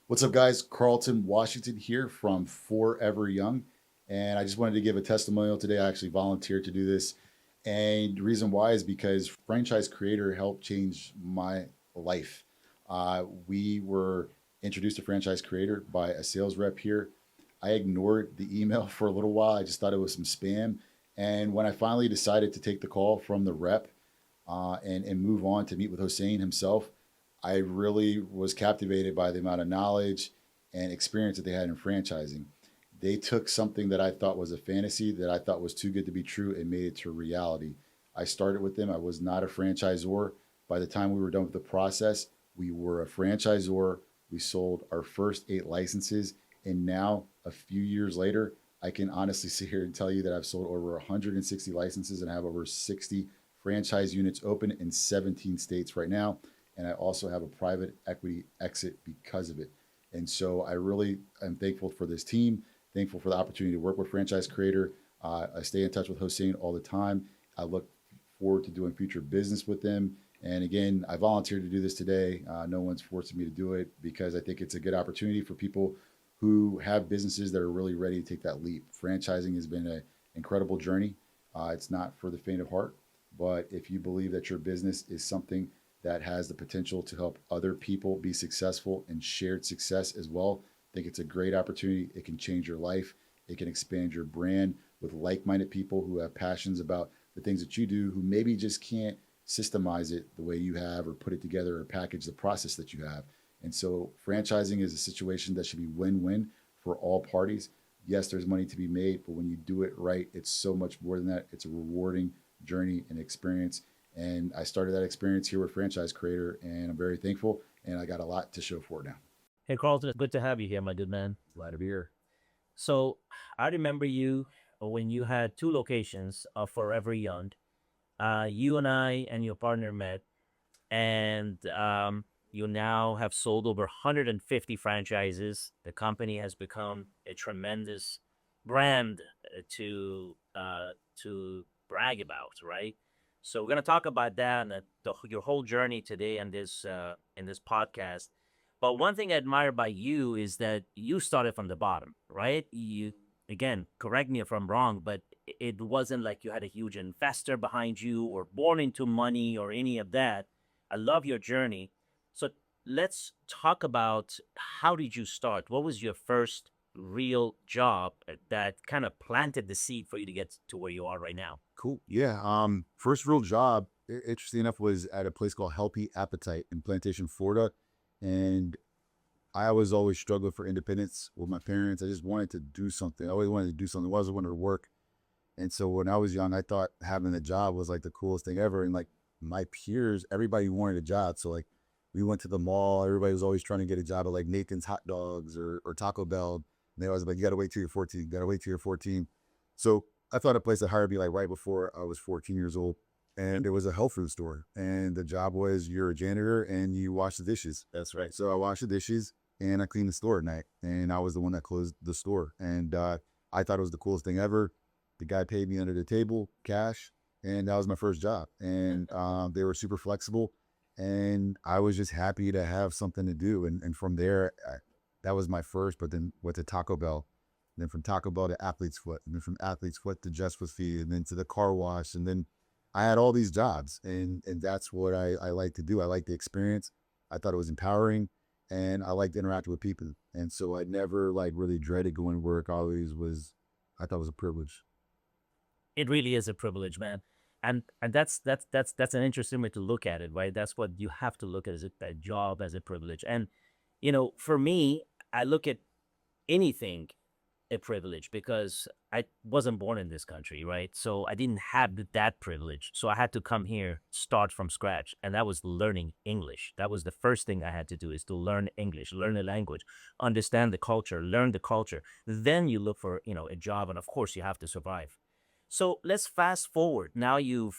What's up, guys? Carlton, Washington here from Forever Young. And I just wanted to give a testimonial today. I actually volunteered to do this. And the reason why is because Franchise Creator helped change my life. We were introduced to Franchise Creator by a sales rep here. I ignored the email for a little while. I just thought it was some spam. And when I finally decided to take the call from the rep and move on to meet with Hossein himself, I really was captivated by the amount of knowledge and experience that they had in franchising. They took something that I thought was a fantasy, that I thought was too good to be true, and made it to reality. I started with them. I was not a franchisor. By the time we were done with the process, we were a franchisor. We sold our first 8 licenses. And now, a few years later, I can honestly sit here and tell you that I've sold over 160 licenses and have over 60 franchise units open in 17 states right now. And I also have a private equity exit because of it. And so I really am thankful for this team, thankful for the opportunity to work with Franchise Creator. I stay in touch with Hossein all the time. I look forward to doing future business with them. And again, I volunteered to do this today. No one's forcing me to do it because I think it's a good opportunity for people who have businesses that are really ready to take that leap. Franchising has been an incredible journey. It's not for the faint of heart, but if you believe that your business is something that has the potential to help other people be successful and shared success as well, I think it's a great opportunity. It can change your life. It can expand your brand with like-minded people who have passions about the things that you do, who maybe just can't systemize it the way you have or put it together or package the process that you have. And so franchising is a situation that should be win-win for all parties. Yes, there's money to be made, but when you do it right, it's so much more than that. It's a rewarding journey and experience. And I started that experience here with Franchise Creator, and I'm very thankful. And I got a lot to show for it now. Hey, Carlton, it's good to have you here, my good man. Glad to be here. So I remember you when you had two locations of Forever Young. You and I and your partner met, and you now have sold over 150 franchises. The company has become a tremendous brand to brag about, right? So we're gonna talk about that and your whole journey today in this podcast. But one thing I admire by you is that you started from the bottom, right? You again, correct me if I'm wrong, but it wasn't like you had a huge investor behind you or born into money or any of that. I love your journey. So let's talk about how did you start? What was your first real job that kind of planted the seed for you to get to where you are right now? Cool. Yeah. First real job, interesting enough, was at a place called Healthy Appetite in Plantation, Florida. And I was always struggling for independence with my parents. I just wanted to do something. I always wanted to do something. I always wanted to work. And so when I was young, I thought having a job was like the coolest thing ever. And like my peers, everybody wanted a job. So like we went to the mall. Everybody was always trying to get a job at like Nathan's Hot Dogs or Taco Bell. And they always like, you got to wait till you're 14. You got to wait till you're 14. So I thought a place that hired me like right before I was 14 years old. And it was a health food store. And the job was you're a janitor and you wash the dishes. That's right. So I washed the dishes and I cleaned the store at night. And I was the one that closed the store. And I thought it was the coolest thing ever. The guy paid me under the table, cash, and that was my first job. And they were super flexible. And I was just happy to have something to do. And from there, that was my first, but then went to Taco Bell. Then from Taco Bell to Athlete's Foot, and then from Athlete's Foot to Just with Feet, and then to the car wash. And then I had all these jobs, and that's what I like to do. I like the experience. I thought it was empowering, and I liked interacting with people. And so I never like really dreaded going to work. I thought it was a privilege. It really is a privilege, man. And that's an interesting way to look at it, right? That's what you have to look at as a job as a privilege. And for me, I look at anything a privilege because I wasn't born in this country, right? So I didn't have that privilege. So I had to come here, start from scratch. And that was learning English. That was the first thing I had to do, is to learn English, learn the language, understand the culture, learn the culture. Then you look for, a job. And of course you have to survive. So let's fast forward. Now you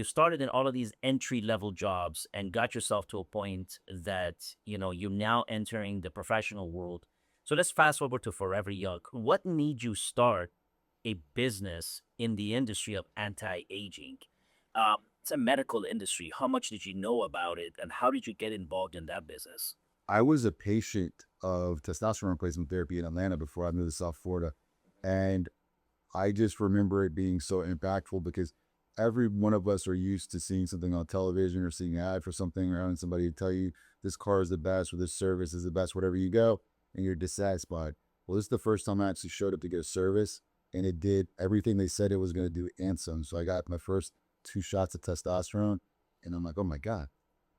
started in all of these entry level jobs and got yourself to a point that, you're now entering the professional world. So let's fast forward to Forever Young. What made you start a business in the industry of anti-aging? It's a medical industry. How much did you know about it and how did you get involved in that business? I was a patient of testosterone replacement therapy in Atlanta before I moved to South Florida. And I just remember it being so impactful because every one of us are used to seeing something on television or seeing an ad for something or having somebody tell you this car is the best or this service is the best, wherever you go, and you're dissatisfied. Well, this is the first time I actually showed up to get a service, and it did everything they said it was going to do and some. So I got my first 2 shots of testosterone, and I'm like, oh my God,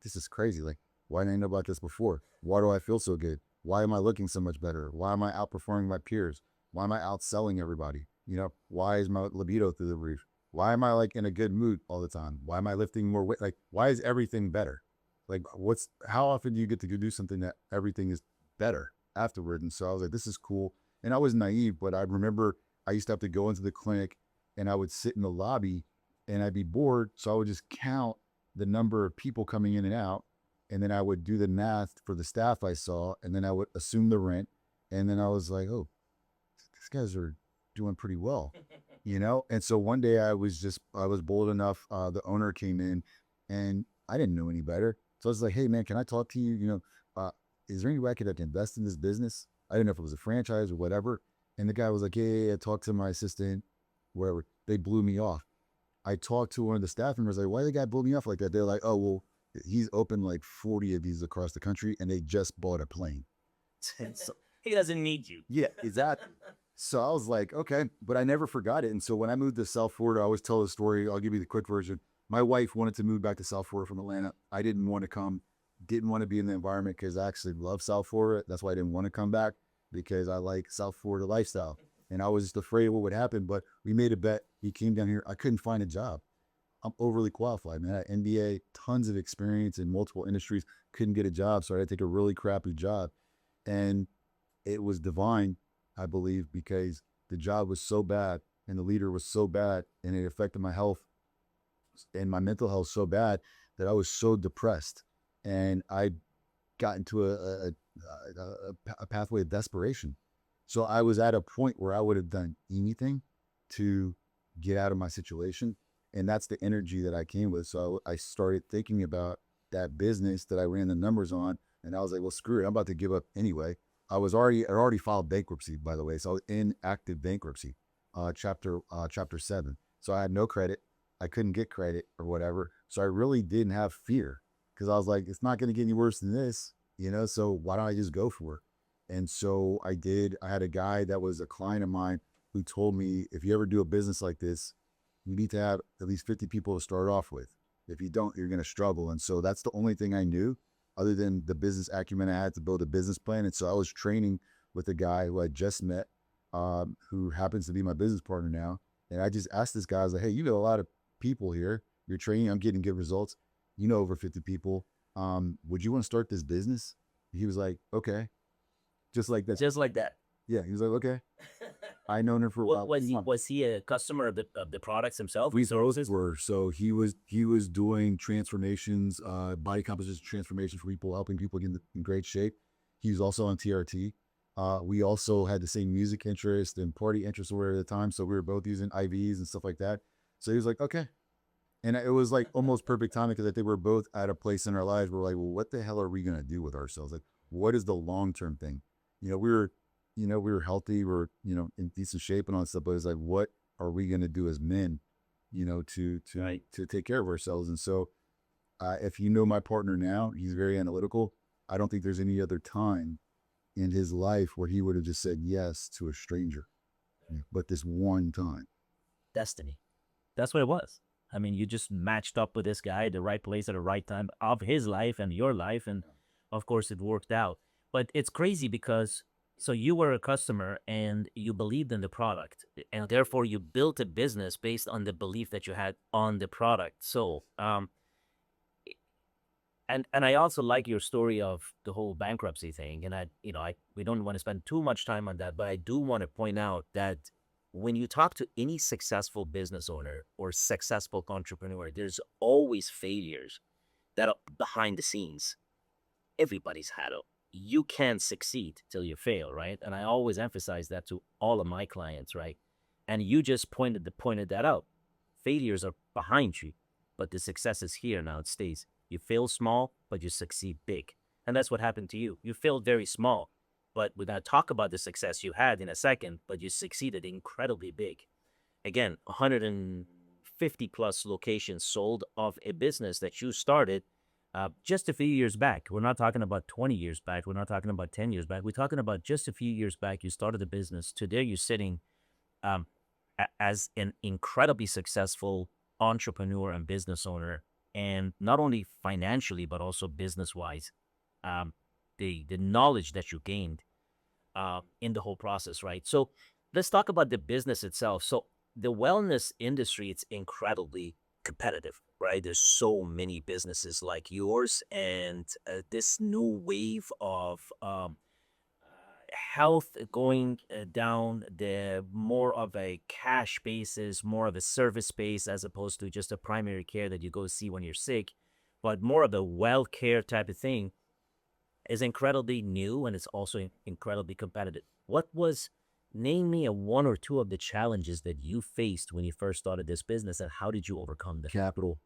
this is crazy. Like, why didn't I know about this before? Why do I feel so good? Why am I looking so much better? Why am I outperforming my peers? Why am I outselling everybody? Why is my libido through the roof? Why am I like in a good mood all the time? Why am I lifting more weight? Like, why is everything better? Like, how often do you get to go do something that everything is better afterward? And so I was like, this is cool. And I was naive, but I remember I used to have to go into the clinic and I would sit in the lobby and I'd be bored. So I would just count the number of people coming in and out. And then I would do the math for the staff I saw, and then I would assume the rent. And then I was like, oh, these guys are doing pretty well, And so one day I was bold enough. The owner came in and I didn't know any better. So I was like, hey man, can I talk to you? Is there any way I could invest in this business? I didn't know if it was a franchise or whatever. And the guy was like, yeah, talk to my assistant, wherever. They blew me off. I talked to one of the staff members, like, why did the guy blow me off like that? They're like, oh, well, he's opened like 40 of these across the country and they just bought a plane. So he doesn't need you. Yeah, exactly. So I was like, okay, but I never forgot it. And so when I moved to South Florida, I always tell the story. I'll give you the quick version. My wife wanted to move back to South Florida from Atlanta. I didn't want to come, didn't want to be in the environment because I actually love South Florida. That's why I didn't want to come back, because I like South Florida lifestyle. And I was just afraid of what would happen, but we made a bet. He came down here. I couldn't find a job. I'm overly qualified, man. I had MBA, tons of experience in multiple industries, couldn't get a job. So I had to take a really crappy job. And it was divine, I believe, because the job was so bad and the leader was so bad and it affected my health and my mental health so bad that I was so depressed. And I got into a pathway of desperation. So I was at a point where I would have done anything to get out of my situation. And that's the energy that I came with. So I started thinking about that business that I ran the numbers on. And I was like, well, screw it. I'm about to give up anyway. I already filed bankruptcy, by the way. So I was in active bankruptcy, chapter 7. So I had no credit. I couldn't get credit or whatever. So I really didn't have fear because I was like, it's not going to get any worse than this, so why don't I just go for it? And so I did. I had a guy that was a client of mine who told me, if you ever do a business like this, you need to have at least 50 people to start off with. If you don't, you're going to struggle. And so that's the only thing I knew other than the business acumen I had to build a business plan. And so I was training with a guy who I just met, who happens to be my business partner now. And I just asked this guy, I was like, hey, you got a lot of people here. You're training. I'm getting good results. Over 50 people. Would you want to start this business? He was like, okay. Just like that. Just like that. Yeah. He was like, okay. I known him for a while. Was he a customer of the products himself? We were. So he was doing transformations, body composition transformation for people, helping people get in great shape. He was also on TRT. We also had the same music interest and party interest over at the time. So we were both using IVs and stuff like that. So he was like, okay. And it was like almost perfect timing because I think we're both at a place in our lives where we're like, well, what the hell are we going to do with ourselves? Like, what is the long-term thing? We were healthy, we were, in decent shape and all that stuff, but it's like, what are we going to do as men, to take care of ourselves? And so, if my partner now, he's very analytical. I don't think there's any other time in his life where he would have just said yes to a stranger, but this one time. Destiny. That's what it was. I mean, you just matched up with this guy at the right place at the right time of his life and your life. And of course it worked out. But it's crazy because, so you were a customer and you believed in the product, and therefore you built a business based on the belief that you had on the product. So, and I also like your story of the whole bankruptcy thing. And we don't want to spend too much time on that, but I do want to point out that when you talk to any successful business owner or successful entrepreneur, there's always failures that are behind the scenes. Everybody's had it. You can't succeed till you fail, right? And I always emphasize that to all of my clients, right? And you just pointed that out. Failures are behind you, but the success is here now. It stays. You fail small, but you succeed big. And that's what happened to you. You failed very small, but we're going to talk about the success you had in a second, but you succeeded incredibly big. Again, 150 plus locations sold of a business that you started just a few years back. We're not talking about 20 years back. We're not talking about 10 years back. We're talking about just a few years back. You started a business. Today, you're sitting um, as an incredibly successful entrepreneur and business owner, and not only financially but also business wise. The knowledge that you gained in the whole process, right? So let's talk about the business itself. So the wellness industry, it's incredibly competitive, right? There's so many businesses like yours, and this new wave of health going down the more of a cash basis, more of a service base, as opposed to just a primary care that you go see when you're sick, but more of a well care type of thing, is incredibly new, and it's also incredibly competitive. What was, name me a one or two of the challenges that you faced when you first started this business, and how did you overcome them? Capital.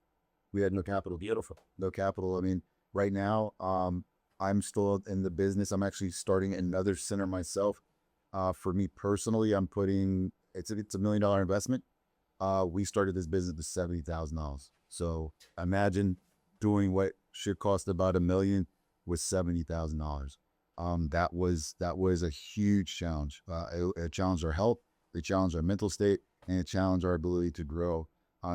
We had no capital. Beautiful. No capital. I mean, right now, I'm still in the business. I'm actually starting another center myself. For me personally, I'm putting it's a $1 million investment. We started this business with $70,000. So imagine doing what should cost about $1 million with $70,000. That was a huge challenge. It challenged our health, it challenged our mental state, and it challenged our ability to grow.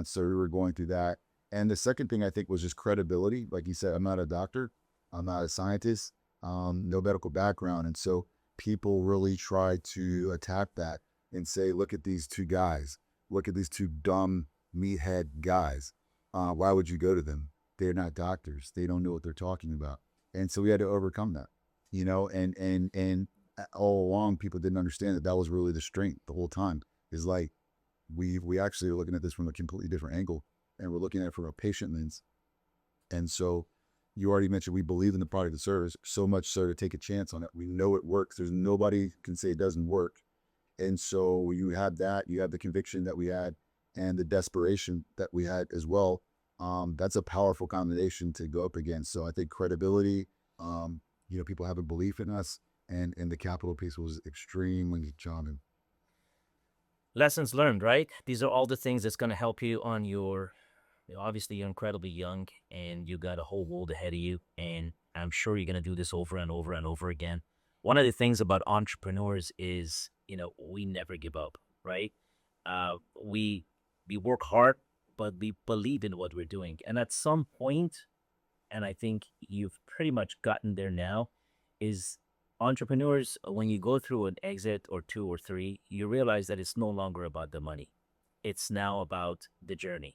So we were going through that. And the second thing I think was just credibility. Like you said, I'm not a doctor, I'm not a scientist, no medical background, and so people really try to attack that and say, "Look at these two guys. Look at these two dumb meathead guys. Why would you go to them? They're not doctors. They don't know what they're talking about." And so we had to overcome that, and all along people didn't understand that was really the strength the whole time. Is like we actually are looking at this from a completely different angle, and we're looking at it from a patient lens. And so you already mentioned we believe in the product and service so much so to take a chance on it. We know it works. There's nobody can say it doesn't work. And so you have that, you have the conviction that we had and the desperation that we had as well. That's a powerful combination to go up against. So I think credibility, people have a belief in us, and the capital piece was extremely charming. Lessons learned, right? These are all the things that's going to help you on your, obviously you're incredibly young and you got a whole world ahead of you, and I'm sure you're going to do this over and over and over again. One of the things about entrepreneurs is, we never give up, right? We work hard, but we believe in what we're doing. And at some point, and I think you've pretty much gotten there now, is entrepreneurs, when you go through an exit or two or three, you realize that it's no longer about the money. It's now about the journey.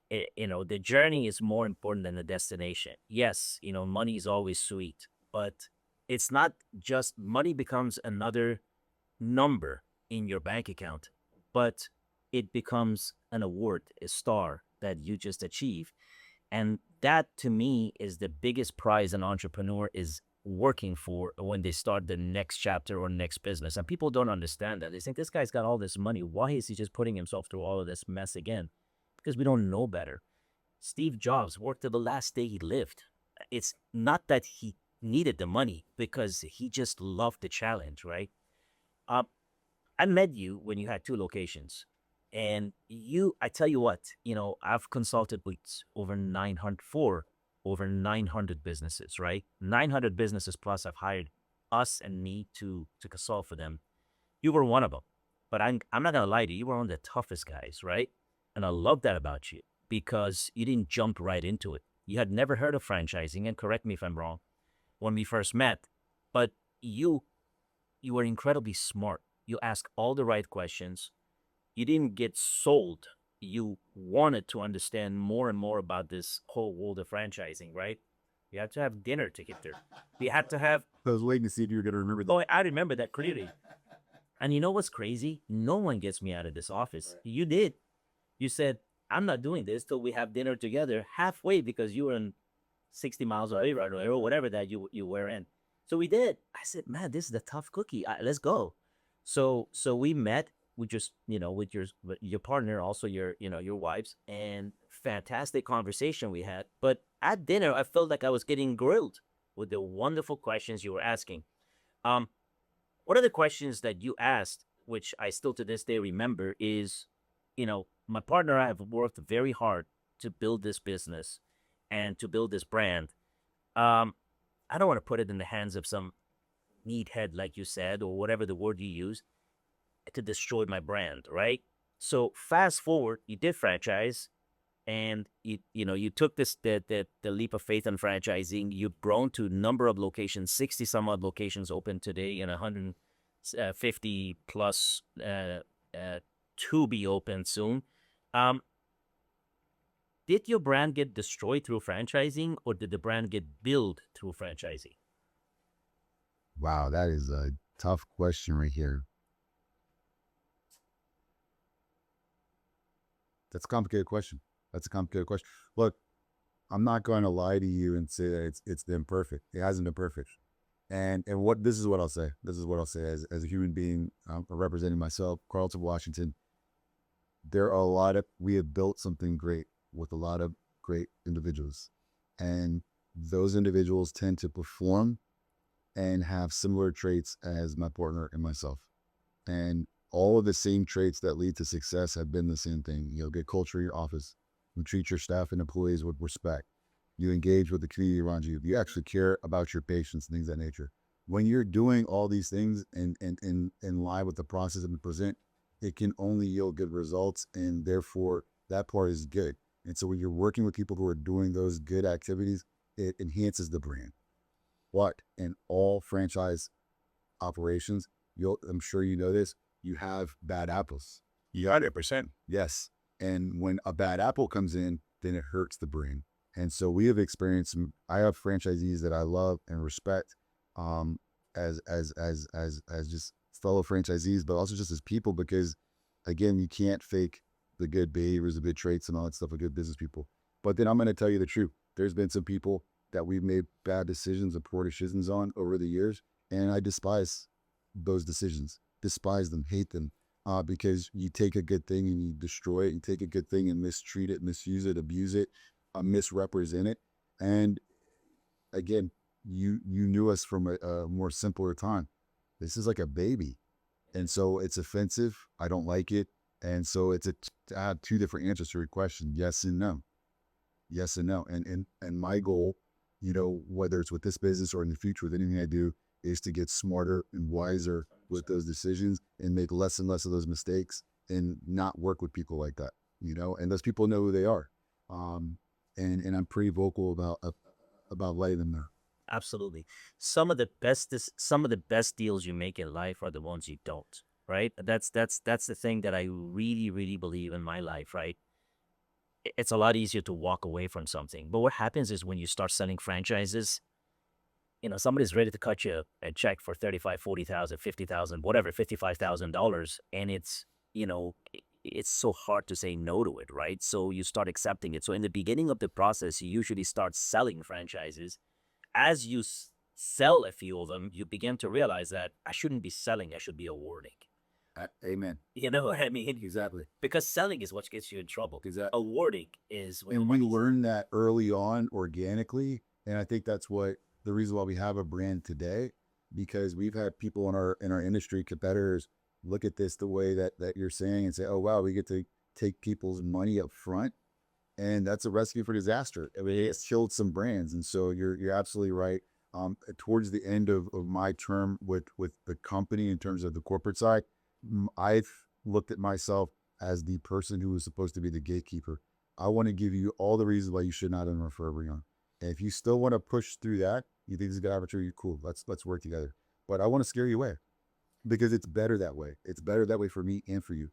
The journey is more important than the destination. Yes, money is always sweet, but it's not just money becomes another number in your bank account, but it becomes an award, a star that you just achieve. And that to me is the biggest prize an entrepreneur is working for when they start the next chapter or next business. And people don't understand that. They think this guy's got all this money. Why is he just putting himself through all of this mess again? Because we don't know better. Steve Jobs worked till the last day he lived. It's not that he needed the money, because he just loved the challenge, right? I met you when you had 2 locations. And I tell you what, I've consulted with over 900 businesses, right? 900 businesses plus I've hired us and me to consult for them. You were one of them. But I'm not going to lie to you, you were one of the toughest guys, right? And I love that about you, because you didn't jump right into it. You had never heard of franchising, and correct me if I'm wrong, when we first met, but you were incredibly smart. You asked all the right questions. You didn't get sold. You wanted to understand more and more about this whole world of franchising, right? You had to have dinner to get there. We had to have... I was waiting to see if you were going to remember that. Oh, I remember that clearly. And you know what's crazy? No one gets me out of this office. You did. You said, I'm not doing this till we have dinner together, halfway, because you were in 60 miles away, right, or whatever that you were in. So we did. I said, man, this is a tough cookie. Let's go. So we met with just, with your partner, also your wives, and fantastic conversation we had. But at dinner, I felt like I was getting grilled. with the wonderful questions you were asking. Um, one of the questions that you asked, which I still to this day remember, is, my partner and I have worked very hard to build this business and to build this brand. Um, I don't want to put it in the hands of some meathead, like you said, or whatever the word you use, to destroy my brand, right? So fast forward, you did franchise, and you took the leap of faith on franchising. You've grown to a number of locations, 60 some odd locations open today, and 150 plus to be open soon. Um, did your brand get destroyed through franchising, or did the brand get built through franchising? Wow, that is a tough question right here. That's a complicated question. Look, I'm not going to lie to you and say that it's been perfect. It hasn't been perfect. And what this is what I'll say. This is what I'll say as a human being, representing myself, Carlton, Washington. We have built something great with a lot of great individuals, and those individuals tend to perform and have similar traits as my partner and myself. And all of the same traits that lead to success have been the same thing. Get culture in your office. You treat your staff and employees with respect. You engage with the community around you. You actually care about your patients and things of that nature. When you're doing all these things and in line with the process that we present, it can only yield good results, and therefore that part is good. And so when you're working with people who are doing those good activities, it enhances the brand. But in all franchise operations, I'm sure you know this, you have bad apples. 100%. Yes. And when a bad apple comes in, then it hurts the brand. And so we have experienced I have franchisees that I love and respect, as just fellow franchisees, but also just as people, because again, you can't fake the good behaviors, the good traits and all that stuff of good business people. But then I'm going to tell you the truth. There's been some people that we've made bad decisions and poor decisions on over the years, and I despise those decisions, despise them, hate them, because you take a good thing and you destroy it. You take a good thing and mistreat it, misuse it, abuse it, misrepresent it. And again, you knew us from a more simpler time. This is like a baby, and so it's offensive. I don't like it, and so to have two different answers to your question: yes and no, yes and no. And my goal, whether it's with this business or in the future with anything I do, is to get smarter and wiser with those decisions and make less and less of those mistakes and not work with people like that, and those people know who they are. And I'm pretty vocal about letting them know. Absolutely. Some of the best deals you make in life are the ones you don't, right? That's the thing that I really, really believe in my life, right? It's a lot easier to walk away from something. But what happens is when you start selling franchises, somebody's ready to cut you a check for 35, 40,000, 50,000, whatever, $55,000. And it's so hard to say no to it, right? So you start accepting it. So in the beginning of the process, you usually start selling franchises. As you sell a few of them, you begin to realize that I shouldn't be selling, I should be awarding. Amen. You know what I mean? Exactly. Because selling is what gets you in trouble. Exactly. Awarding is when And we learn that early on organically. And I think that's what the reason why we have a brand today, because we've had people in our industry, competitors, look at this the way that you're saying and say, oh, wow, we get to take people's money up front. And that's a recipe for disaster. I mean, it's killed some brands. And so you're absolutely right. Towards the end of my term with the company in terms of the corporate side, I've looked at myself as the person who was supposed to be the gatekeeper. I want to give you all the reasons why you should not enroll for everyone. And if you still want to push through that, you think this is a good opportunity, cool. Let's work together. But I want to scare you away because it's better that way. It's better that way for me and for you.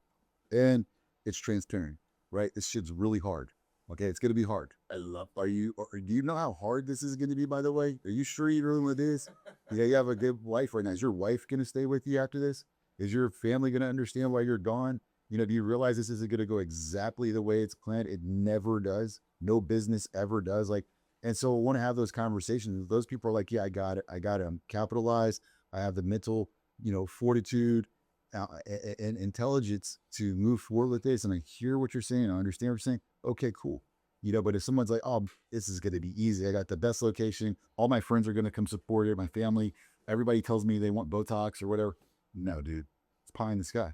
And it's transparent, right? This shit's really hard. Okay, it's gonna be hard. Do you know how hard this is gonna be, by the way? Are you sure you're doing with this? Yeah, you have a good wife right now. Is your wife gonna stay with you after this? Is your family gonna understand why you're gone? Do you realize this isn't gonna go exactly the way it's planned? It never does. No business ever does. And so I want to have those conversations. Those people are like, yeah, I got it. I'm capitalized. I have the mental, fortitude and intelligence to move forward with this. And I hear what you're saying. I understand what you're saying. Okay, cool. You know, but if someone's like, oh, this is going to be easy. I got the best location. All my friends are going to come support it. My family, everybody tells me they want Botox or whatever. No, dude, it's pie in the sky.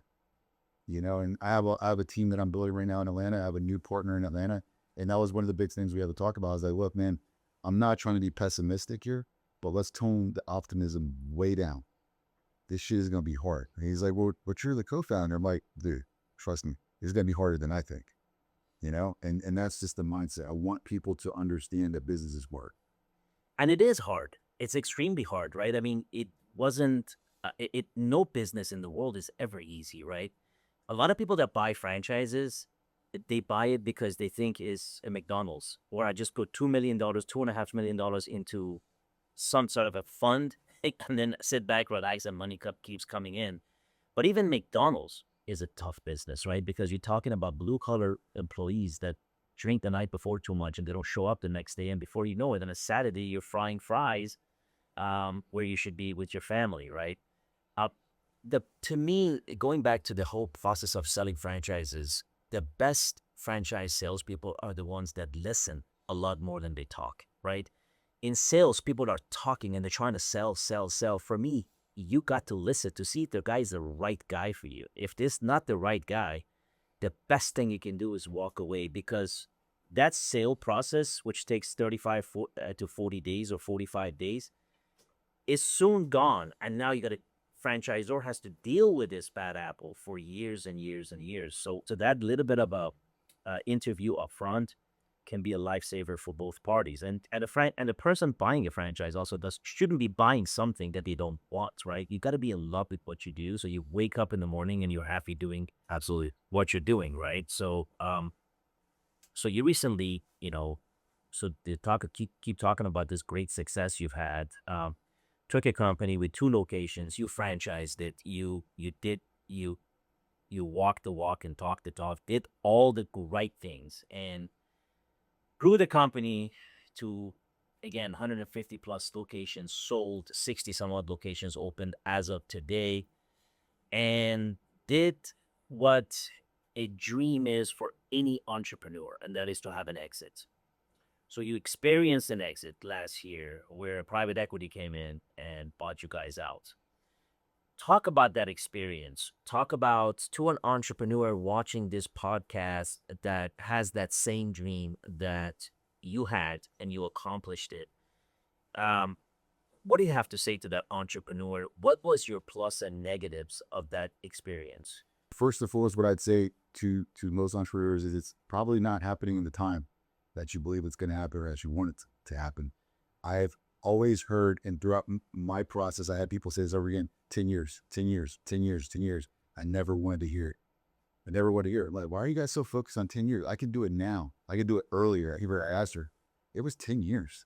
You know, and I have a team that I'm building right now in Atlanta. I have a new partner in Atlanta. And that was one of the big things we had to talk about. I was like, look, man, I'm not trying to be pessimistic here, but let's tone the optimism way down. This shit is going to be hard. And he's like, well, but you're the co-founder. I'm like, dude, trust me, it's going to be harder than I think. You know, and that's just the mindset. I want people to understand that businesses work. And it is hard. It's extremely hard, right? I mean, it wasn't, no business in the world is ever easy, right? A lot of people that buy franchises, they buy it because they think it's a McDonald's, or I just put $2 million, $2.5 million into some sort of a fund and then sit back, relax, and money keeps coming in. But even McDonald's is a tough business, right? Because you're talking about blue collar employees that drink the night before too much and they don't show up the next day. And before you know it, on a Saturday, you're frying fries where you should be with your family, right? To me, going back to the whole process of selling franchises, the best franchise salespeople are the ones that listen a lot more than they talk, right? In sales, people are talking and they're trying to sell, sell, sell. For me, you got to listen to see if the guy is the right guy for you. If this is not the right guy, the best thing you can do is walk away, because that sale process, which takes 35 to 40 days or 45 days, is soon gone. And now you got to franchisor has to deal with this bad apple for years and years and years. So that little bit of a interview up front can be a lifesaver for both parties. And the person buying a franchise also shouldn't be buying something that they don't want, right? You got to be in love with what you do, so you wake up in the morning and you're happy doing absolutely what you're doing, right? So so you recently, so the keep talking about this great success you've had. Took a company with 2 locations, you franchised it, you walked the walk and talked the talk, did all the right things, and grew the company to, again, 150 plus locations sold, 60 some odd locations opened as of today, and did what a dream is for any entrepreneur, and that is to have an exit. So you experienced an exit last year where private equity came in and bought you guys out. Talk about that experience. Talk about, to an entrepreneur watching this podcast that has that same dream that you had and you accomplished it. What do you have to say to that entrepreneur? What was your plus and negatives of that experience? First and foremost, what I'd say to most entrepreneurs is it's probably not happening in the time that you believe it's going to happen or as you want it to happen. I've always heard, and throughout my process, I had people say this over again, 10 years, 10 years, 10 years, 10 years. I never wanted to hear it. I never wanted to hear it. Like, why are you guys so focused on 10 years? I can do it now. I can do it earlier. I asked her, it was 10 years.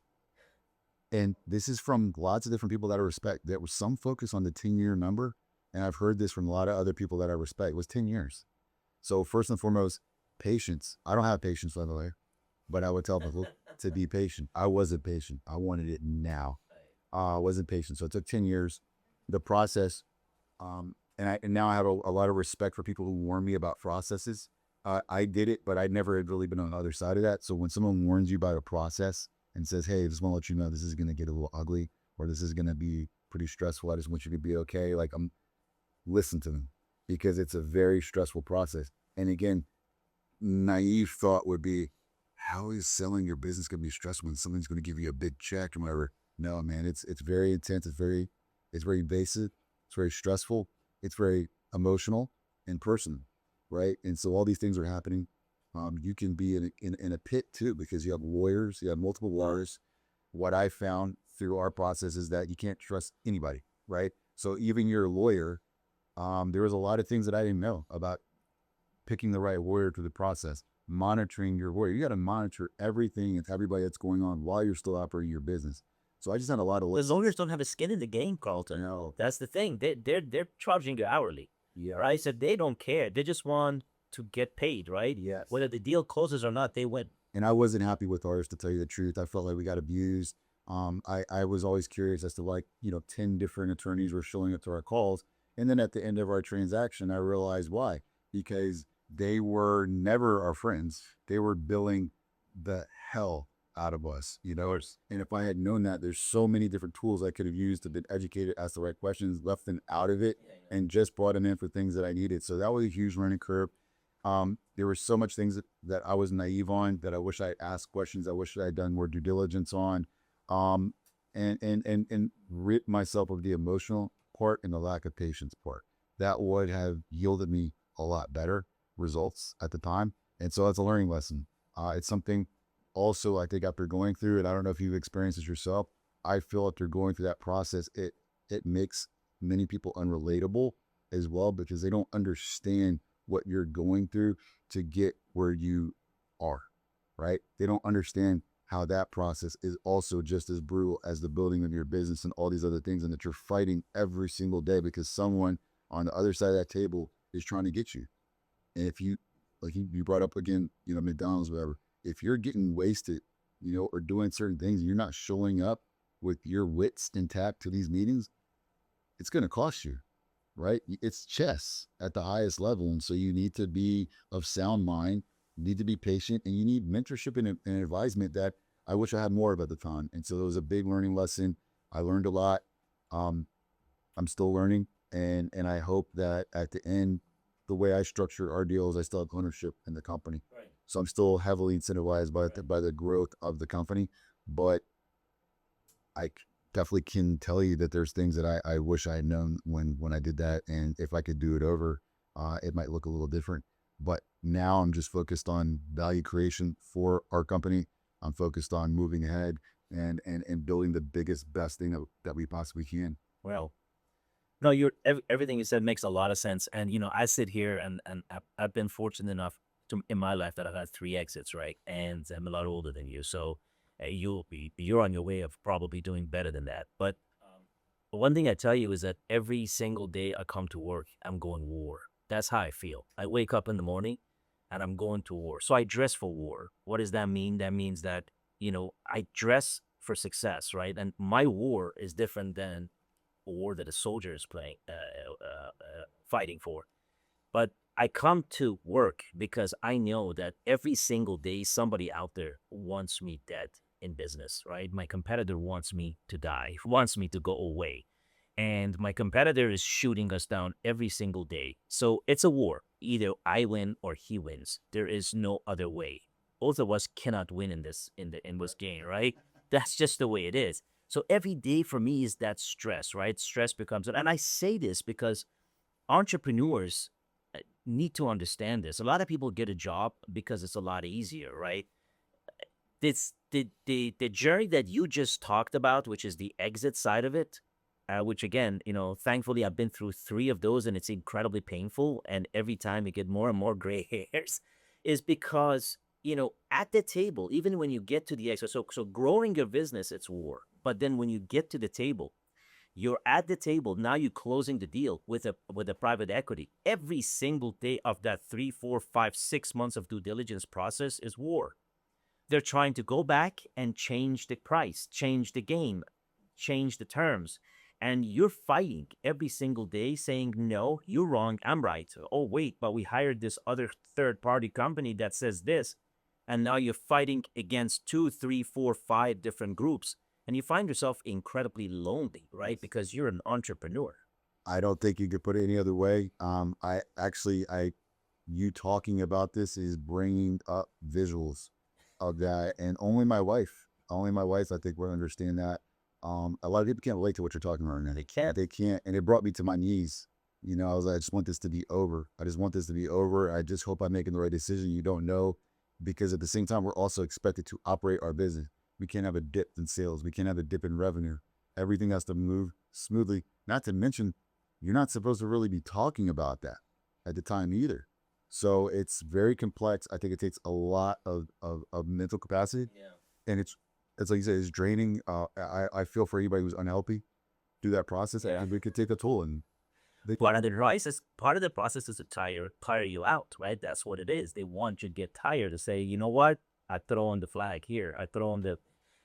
And this is from lots of different people that I respect. There was some focus on the 10-year number. And I've heard this from a lot of other people that I respect. It was 10 years. So first and foremost, patience. I don't have patience, by the way. But I would tell people to be patient. I wasn't patient. I wanted it now. I wasn't patient. So it took 10 years. The process, and now I have a lot of respect for people who warn me about processes. I did it, but I never had really been on the other side of that. So when someone warns you about a process and says, hey, I just want to let you know this is going to get a little ugly, or this is going to be pretty stressful, I just want you to be okay. Like, listen to them, because it's a very stressful process. And again, naive thought would be, how is selling your business going to be stressful when something's going to give you a big check or whatever? No, man, it's very intense. It's very invasive. It's very stressful. It's very emotional and personal, right? And so all these things are happening. You can be in a pit too, because you have lawyers, you have multiple lawyers. What I found through our process is that you can't trust anybody, right? So even your lawyer, there was a lot of things that I didn't know about picking the right lawyer through the process. Monitoring your lawyer. You got to monitor everything and everybody that's going on while you're still operating your business. So I just had a lot of The lawyers don't have a skin in the game, Carlton. No. That's the thing. They're charging you hourly. Yeah. Right? So they don't care. They just want to get paid, right? Yes. Whether the deal closes or not, they win. And I wasn't happy with ours, to tell you the truth. I felt like we got abused. I was always curious as to 10 different attorneys were showing up to our calls. And then at the end of our transaction, I realized why. Because they were never our friends. They were billing the hell out of us, you know. And if I had known that, there's so many different tools I could have used to been educated, ask the right questions, left them out of it, and just brought them in for things that I needed. So that was a huge learning curve. There were so much things that I was naive on, that I wish I asked questions. I wish I had done more due diligence on, and rid myself of the emotional part and the lack of patience part. That would have yielded me a lot better results at the time. And so that's a learning lesson. It's something also I think after going through it, I don't know if you've experienced this yourself. I feel after going through that process, it makes many people unrelatable as well, because they don't understand what you're going through to get where you are, right? They don't understand how that process is also just as brutal as the building of your business and all these other things, and that you're fighting every single day because someone on the other side of that table is trying to get you. And if you, like you brought up again, you know, McDonald's, whatever, if you're getting wasted, you know, or doing certain things, and you're not showing up with your wits intact to these meetings, it's going to cost you, right? It's chess at the highest level. And so you need to be of sound mind, you need to be patient, and you need mentorship and advisement that I wish I had more of at the time. And so it was a big learning lesson. I learned a lot. I'm still learning. And I hope that at the end, the way I structure our deals, I still have ownership in the company. Right. So I'm still heavily incentivized by the growth of the company. But I definitely can tell you that there's things that I wish I had known when I did that. And if I could do it over, it might look a little different. But now I'm just focused on value creation for our company. I'm focused on moving ahead and building the biggest, best thing that we possibly can. Well, no, everything you said makes a lot of sense. And, you know, I sit here and I've been fortunate enough in my life that I've had 3 exits, right? And I'm a lot older than you. So you're on your way of probably doing better than that. But one thing I tell you is that every single day I come to work, I'm going war. That's how I feel. I wake up in the morning and I'm going to war. So I dress for war. What does that mean? That means that, you know, I dress for success, right? And my war is different than a war that a soldier is fighting for. But I come to work because I know that every single day somebody out there wants me dead in business, right? My competitor wants me to die, wants me to go away. And my competitor is shooting us down every single day. So it's a war. Either I win or he wins. There is no other way. Both of us cannot win in this game, right? That's just the way it is. So every day for me is that stress, right? Stress becomes, and I say this because entrepreneurs need to understand this. A lot of people get a job because it's a lot easier, right? It's the journey that you just talked about, which is the exit side of it, which again, you know, thankfully I've been through 3 of those and it's incredibly painful. And every time you get more and more gray hairs, is because, you know, at the table, even when you get to the exit, so growing your business, it's war. But then when you get to the table, you're at the table. Now you're closing the deal with a private equity. Every single day of that 3, 4, 5, 6 months of due diligence process is war. They're trying to go back and change the price, change the game, change the terms. And you're fighting every single day saying, no, you're wrong, I'm right. Oh, wait, but we hired this other third-party company that says this. And now you're fighting against 2, 3, 4, 5 different groups. And you find yourself incredibly lonely, right? Because you're an entrepreneur. I don't think you could put it any other way. You talking about this is bringing up visuals of that, and only my wife, I think will understand that. A lot of people can't relate to what you're talking about right now. They can't, and it brought me to my knees. You know, I was like, I just want this to be over. I just want this to be over. I just hope I'm making the right decision. You don't know, because at the same time, we're also expected to operate our business. We can't have a dip in sales. We can't have a dip in revenue. Everything has to move smoothly. Not to mention, you're not supposed to really be talking about that at the time either. So it's very complex. I think it takes a lot of mental capacity. Yeah. And it's like you said, it's draining. I feel for anybody who's unhealthy through that process. Yeah. And we could take a toll. And part of the process is to tire you out, right? That's what it is. They want you to get tired, to say, you know what? I throw on the flag here.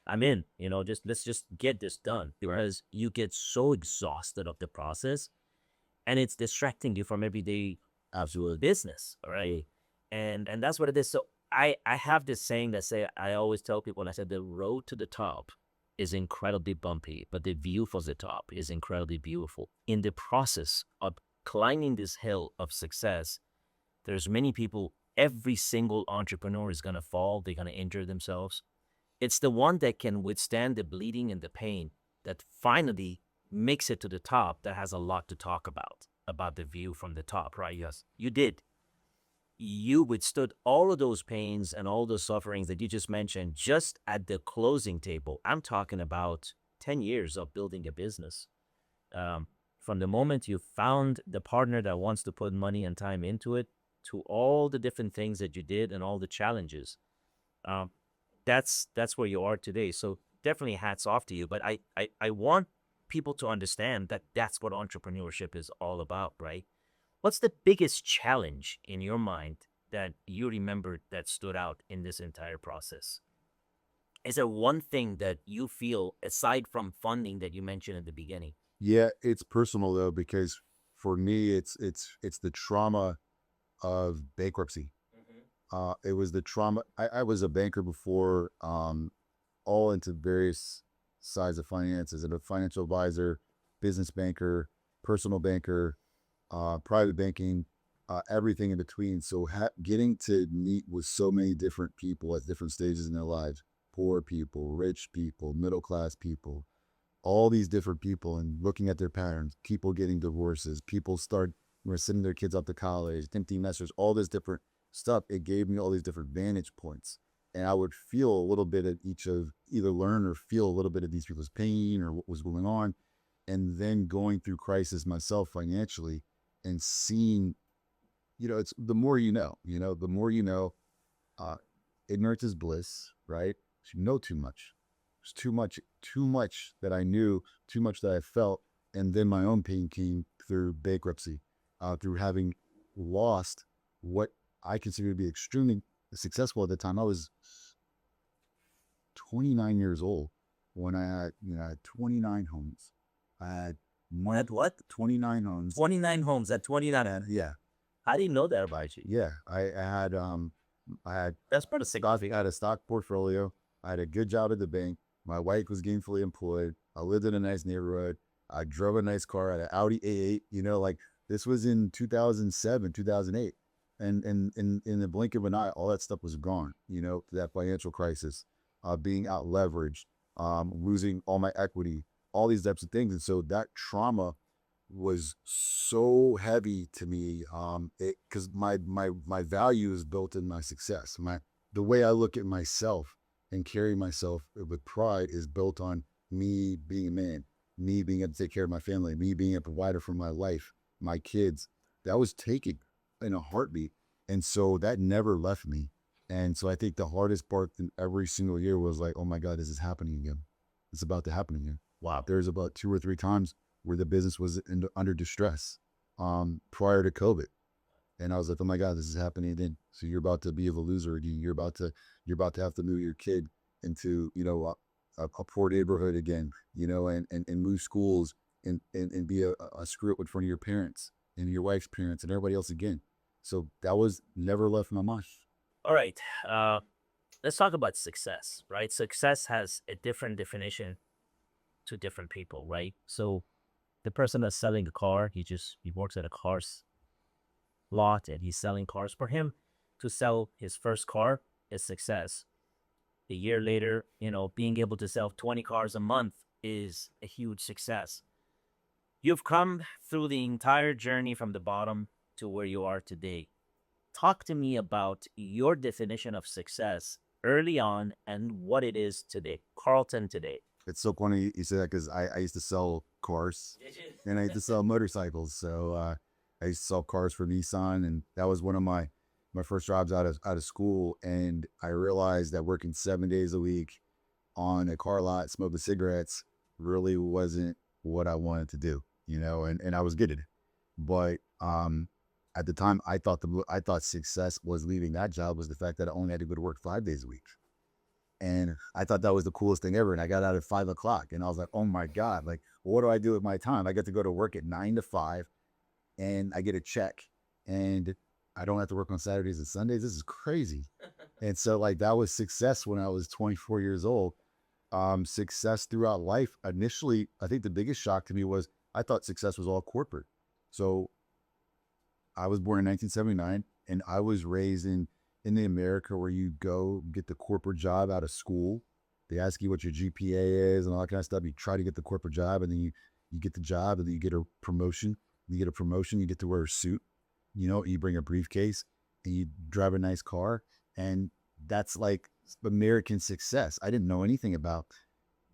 I'm in, you know, let's just get this done. Whereas you get so exhausted of the process and it's distracting you from everyday absolute business, right? And that's what it is. So I have this saying that say I always tell people, and I said the road to the top is incredibly bumpy, but the view for the top is incredibly beautiful. In the process of climbing this hill of success, there's many people, every single entrepreneur is gonna fall, they're gonna injure themselves. It's the one that can withstand the bleeding and the pain that finally makes it to the top that has a lot to talk about the view from the top, right? Yes, you did. You withstood all of those pains and all those sufferings that you just mentioned just at the closing table. I'm talking about 10 years of building a business. From the moment you found the partner that wants to put money and time into it to all the different things that you did and all the challenges. Um, that's where you are today. So definitely hats off to you. But I want people to understand that that's what entrepreneurship is all about, right? What's the biggest challenge in your mind that you remember that stood out in this entire process? Is there one thing that you feel, aside from funding that you mentioned at the beginning? Yeah, it's personal though, because for me, it's the trauma of bankruptcy. It was the trauma. I was a banker before, all into various sides of finances, and a financial advisor, business banker, personal banker, private banking, everything in between. So getting to meet with so many different people at different stages in their lives, poor people, rich people, middle class people, all these different people, and looking at their patterns, people getting divorces, people start sending their kids up to college, empty nesters, all this different stuff. It gave me all these different vantage points. And I would feel a little bit of each of, either learn or feel a little bit of these people's pain or what was going on. And then going through crisis myself financially and seeing, it's the more the more uh, ignorance is bliss, right? You know too much. There's too much that I knew, too much that I felt. And then my own pain came through bankruptcy, through having lost what I consider to be extremely successful at the time. I was 29 years old when I had 29 homes. I had At what? 29 homes. 29 homes at 29. And yeah, I didn't know that about you. yeah. I had That's part of stock. I had a stock portfolio. I had a good job at the bank. My wife was gainfully employed. I lived in a nice neighborhood. I drove a nice car. I had an Audi A8. Like this was in 2007, 2008. And in the blink of an eye, all that stuff was gone, that financial crisis, being out leveraged, losing all my equity, all these types of things. And so that trauma was so heavy to me, because my value is built in my success. The way I look at myself and carry myself with pride is built on me being a man, me being able to take care of my family, me being a provider for my wife, my kids. That was taken in a heartbeat. And so that never left me. And so I think the hardest part in every single year was like, oh my God, this is happening again. It's about to happen again. Wow. There's about 2 or 3 times where the business was under distress, prior to COVID. And I was like, oh my God, this is happening then. So you're about to be a loser again. You're about to have to move your kid into, a poor neighborhood again, and move schools, and be a screw up in front of your parents and your wife's parents and everybody else again. So that was never left my mind. All right. Let's talk about success, right? Success has a different definition to different people, right? So the person that's selling a car, he works at a car's lot and he's selling cars. For him to sell his first car is success. A year later, being able to sell 20 cars a month is a huge success. You've come through the entire journey from the bottom to where you are today. Talk to me about your definition of success early on and what it is today. Carlton today. It's so funny you say that, because I used to sell cars and I used to sell motorcycles. So I used to sell cars for Nissan, and that was one of my first jobs out of school. And I realized that working 7 days a week on a car lot smoking cigarettes really wasn't what I wanted to do, and I was good at it. But at the time, I thought success was leaving that job was the fact that I only had to go to work 5 days a week. And I thought that was the coolest thing ever. And I got out at 5 o'clock and I was like, oh my God, like, what do I do with my time? I get to go to work at 9 to 5 and I get a check, and I don't have to work on Saturdays and Sundays. This is crazy. And so like that was success when I was 24 years old. Success throughout life. Initially, I think the biggest shock to me was I thought success was all corporate. So I was born in 1979 and I was raised in the America where you go get the corporate job out of school. They ask you what your GPA is and all that kind of stuff. You try to get the corporate job and then you get the job and then you get a promotion. You get a promotion, you get to wear a suit, you bring a briefcase and you drive a nice car. And that's like American success. I didn't know anything about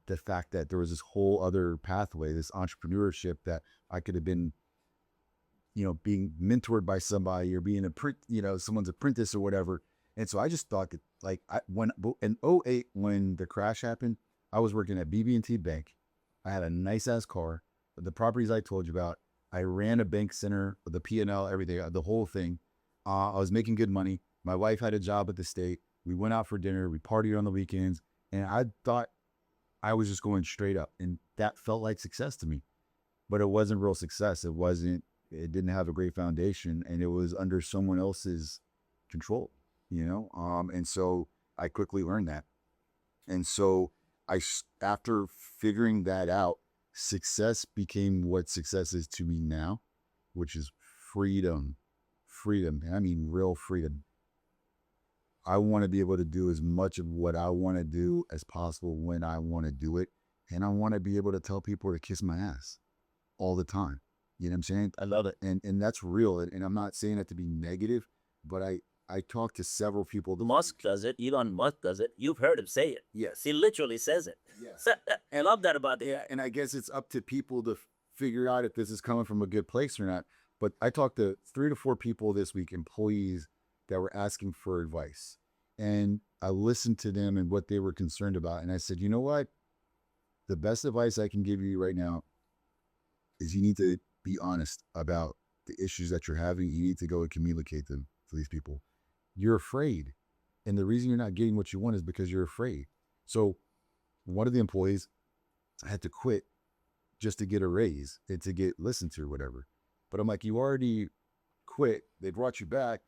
the fact that there was this whole other pathway, this entrepreneurship that I could have been, being mentored by somebody or being someone's apprentice or whatever. And so I just thought that when in '08, when the crash happened, I was working at BB&T Bank. I had a nice ass car, the properties I told you about. I ran a bank center, the P&L, everything, the whole thing. I was making good money. My wife had a job at the state. We went out for dinner. We partied on the weekends. And I thought I was just going straight up. And that felt like success to me. But it wasn't real success. It didn't have a great foundation. And it was under someone else's control, And so I quickly learned that. And so after figuring that out, success became what success is to me now, which is freedom. Freedom. And I mean real freedom. I want to be able to do as much of what I want to do as possible when I want to do it. And I want to be able to tell people to kiss my ass all the time. You know what I'm saying? I love it. And that's real. And I'm not saying that to be negative, but I talked to several people. Musk does it. Elon Musk does it. You've heard him say it. Yes. He literally says it. Yes. I love that about him. Yeah. And I guess it's up to people to figure out if this is coming from a good place or not. But I talked to 3 to 4 people this week, employees that were asking for advice. And I listened to them and what they were concerned about. And I said, you know what? The best advice I can give you right now is you need to be honest about the issues that you're having. You need to go and communicate them to these people. You're afraid. And the reason you're not getting what you want is because you're afraid. So one of the employees had to quit just to get a raise and to get listened to or whatever. But I'm like, you already quit. They brought you back.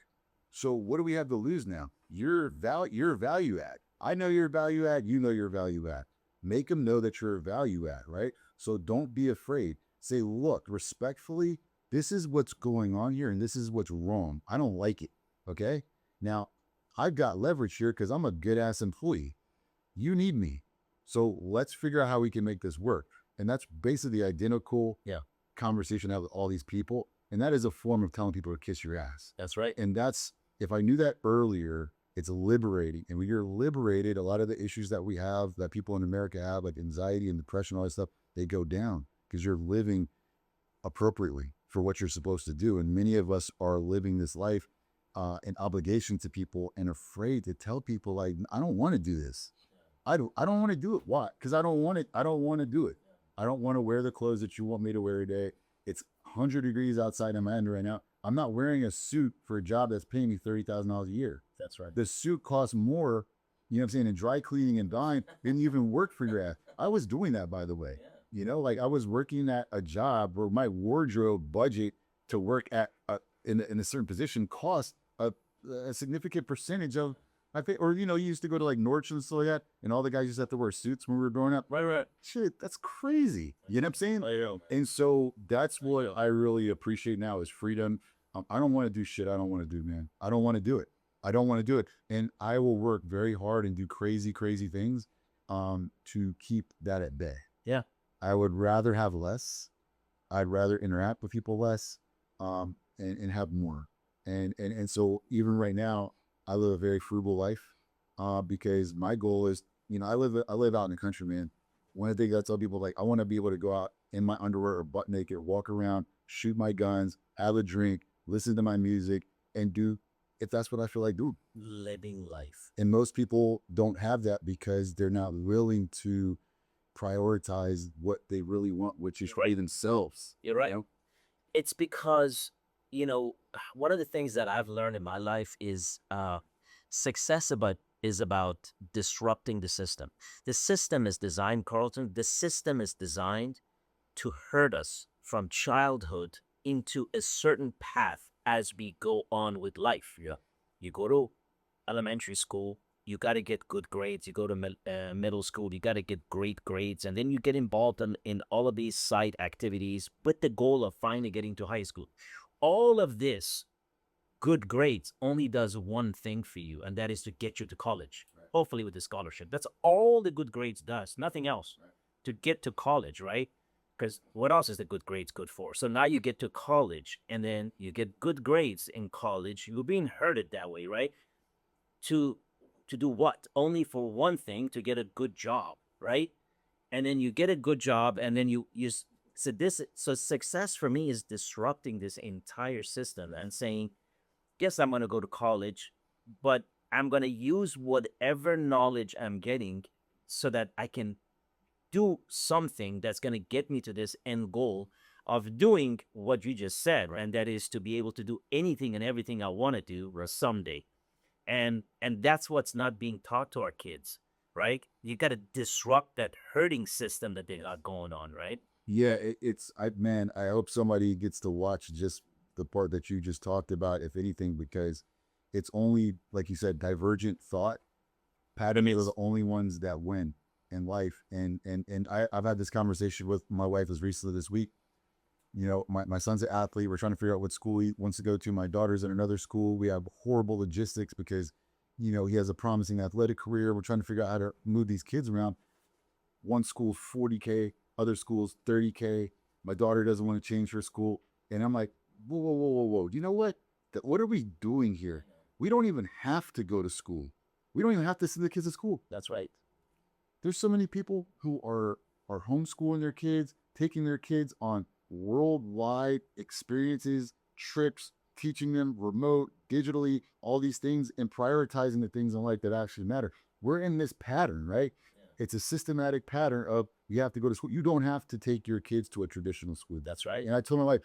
So what do we have to lose now? Your value add. I know your value add. You know your value add. Make them know that you're a value add, right? So don't be afraid. Say, look, respectfully, this is what's going on here and this is what's wrong. I don't like it, okay? Now, I've got leverage here because I'm a good-ass employee. You need me. So let's figure out how we can make this work. And that's basically the identical conversation I have with all these people. And that is a form of telling people to kiss your ass. That's right. And if I knew that earlier, it's liberating. And when you're liberated, a lot of the issues that we have, that people in America have, like anxiety and depression, all that stuff, they go down because you're living appropriately for what you're supposed to do. And many of us are living this life in obligation to people and afraid to tell people, like, I don't want to do this. I don't want to do it. Why? Because I don't want it. I don't want to do it. I don't want to wear the clothes that you want me to wear today. It's 100 degrees outside in Miami right now. I'm not wearing a suit for a job that's paying me $30,000 a year. That's right. The suit costs more, you know what I'm saying, in dry cleaning and dyeing than you even work for your ass. I was doing that, by the way. Yeah. I was working at a job where my wardrobe budget to work at in a certain position cost a significant percentage of, I think, or, you used to go to like Nordstrom and stuff like that, and all the guys used to have to wear suits when we were growing up. Right. Shit, that's crazy. You know what I'm saying? I know. And so that's what I really appreciate now is freedom. I don't want to do shit I don't want to do, man. I don't want to do it. I don't want to do it. And I will work very hard and do crazy, crazy things to keep that at bay. Yeah. I would rather have less. I'd rather interact with people less and have more. And so even right now, I live a very frugal life because my goal is, I live out in the country, man. One of the things I tell people, like, I want to be able to go out in my underwear or butt naked, walk around, shoot my guns, have a drink, listen to my music, and do, if that's what I feel like doing. Living life. And most people don't have that because they're not willing to prioritize what they really want, which is for themselves. You're right. It's because, one of the things that I've learned in my life is success is about disrupting the system. The system is designed, Carlton, the system is designed to hurt us from childhood into a certain path as we go on with life. Yeah. You go to elementary school, you got to get good grades. You go to middle school, you got to get great grades. And then you get involved in all of these side activities with the goal of finally getting to high school. All of this good grades only does one thing for you, and that is to get you to college, Right. hopefully with a scholarship. That's all the good grades does, nothing else. Right. To get to college, right? Because what else is the good grades good for? So now you get to college, and then you get good grades in college. You're being herded that way, right? To do what? Only for one thing, to get a good job, right? And then you get a good job, and then so success for me is disrupting this entire system and saying, yes, I'm going to go to college, but I'm going to use whatever knowledge I'm getting so that I can do something that's going to get me to this end goal of doing what you just said, right? And that is to be able to do anything and everything I want to do someday. And that's what's not being taught to our kids, right? You got to disrupt that herding system that they got going on, right? Yeah, I hope somebody gets to watch just the part that you just talked about, if anything, because it's only, like you said, divergent thought patterns are the only ones that win in life. I've had this conversation with my wife as recently this week. You know, my son's an athlete. We're trying to figure out what school he wants to go to. My daughter's in another school. We have horrible logistics because, you know, he has a promising athletic career. We're trying to figure out how to move these kids around. One school's 40K, other school's 30K. My daughter doesn't want to change her school. And I'm like, whoa, whoa, whoa, whoa, whoa. You know what? What are we doing here? We don't even have to go to school. We don't even have to send the kids to school. That's right. There's so many people who are homeschooling their kids, taking their kids on worldwide experiences, trips, teaching them remote, digitally, all these things, and prioritizing the things in life that actually matter. We're in this pattern, right? Yeah. It's a systematic pattern of you have to go to school. You don't have to take your kids to a traditional school. That's right. And I told my wife,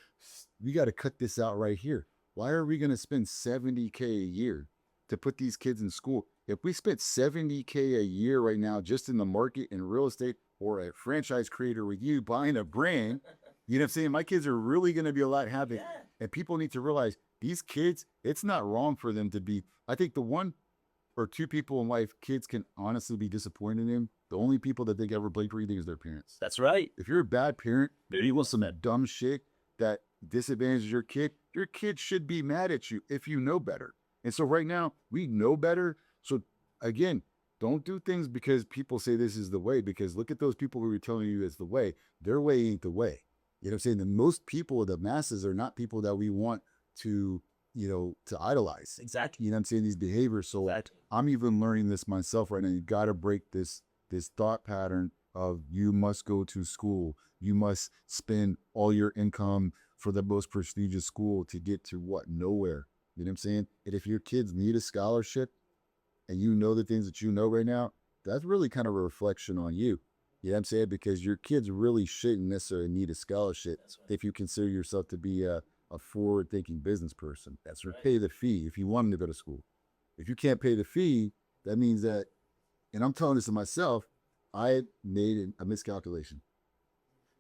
we got to cut this out right here. Why are we going to spend $70K a year to put these kids in school? If we spent $70K a year right now just in the market in real estate, or a franchise creator with you buying a brand, you know what I'm saying? My kids are really going to be a lot happier. Yeah. And people need to realize these kids, it's not wrong for them to be, I think the one or two people in life kids can honestly be disappointed in, the only people that they ever blame for anything is their parents. That's right. If you're a bad parent, you want some dumb shit that disadvantages your kid should be mad at you if you know better. And so right now, we know better. So again, don't do things because people say this is the way, because look at those people who are telling you it's the way. Their way ain't the way. You know what I'm saying? The most people, the masses, are not people that we want to, you know, to idolize. Exactly. You know what I'm saying? These behaviors. So exactly. I'm even learning this myself right now. You got to break this thought pattern of you must go to school. You must spend all your income for the most prestigious school to get to what? Nowhere. You know what I'm saying? And if your kids need a scholarship and you know the things that you know right now, that's really kind of a reflection on you. You know what I'm saying? Because your kids really shouldn't necessarily need a scholarship if you consider yourself to be a forward-thinking business person. That's right. Pay the fee if you want them to go to school. If you can't pay the fee, that means that, and I'm telling this to myself, I made a miscalculation.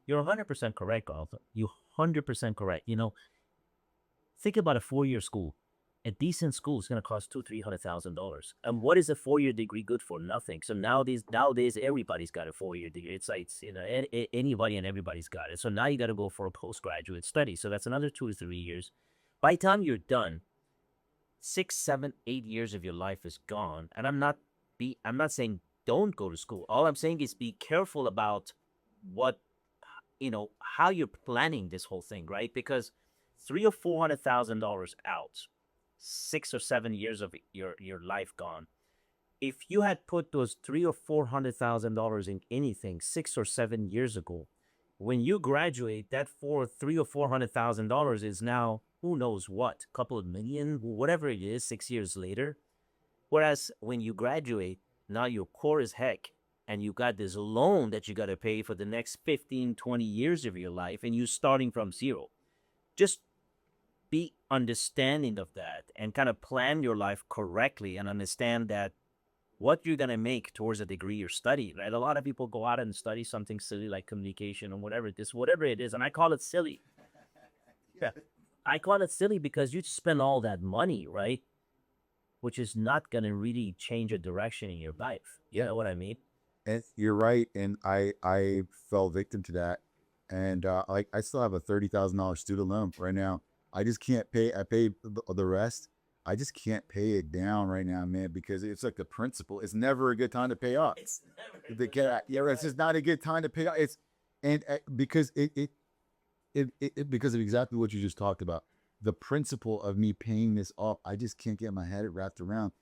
You're 100% correct, Arthur. You're 100% correct. You know, think about a 4-year school. A decent school is going to cost $200,000-$300,000. And what is a 4-year degree good for? Nothing. So nowadays, everybody's got a 4-year degree. It's you know, anybody and everybody's got it. So now you got to go for a postgraduate study. So that's another 2 to 3 years. By the time you're done, 6, 7, 8 years of your life is gone. And I'm not saying don't go to school. All I'm saying is be careful about what, you know, how you're planning this whole thing, right? Because $300,000 or $400,000 out, 6 or 7 years of your life gone. If you had put those $300,000 or $400,000 in anything 6 or 7 years ago, when you graduate, that $300,000 or $400,000 is now who knows what, couple of million, whatever it is, 6 years later. Whereas when you graduate, now you're poor as heck, and you got this loan that you got to pay for the next 15, 20 years of your life, and you're starting from zero. Just be understanding of that and kind of plan your life correctly and understand that what you're going to make towards a degree you're studying, right? A lot of people go out and study something silly like communication or whatever it is, and I call it silly. Yeah. I call it silly because you spend all that money, right? which is not going to really change a direction in your life. You know what I mean? And you're right. And I fell victim to that. And like I still have a $30,000 student loan right now. I just can't pay. I pay the rest. I just can't pay it down right now, man, because it's like the principle. It's never a good time to pay off. It's never The yeah, it's just not a good time to pay off. It's and because because of exactly what you just talked about, the principle of me paying this off. I just can't get my head wrapped around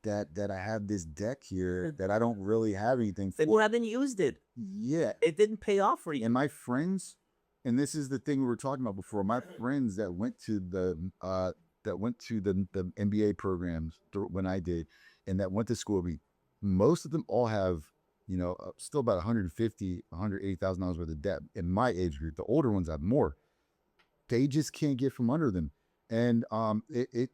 that I have this deck here that I don't really have anything for. People haven't used it. Yeah. It didn't pay off for you. And my friends, and this is the thing we were talking about before, my friends that went to the MBA programs when I did, and that went to school with me, most of them all have, still about $180,000 worth of debt in my age group. The older ones have more. They just can't get from under them. And it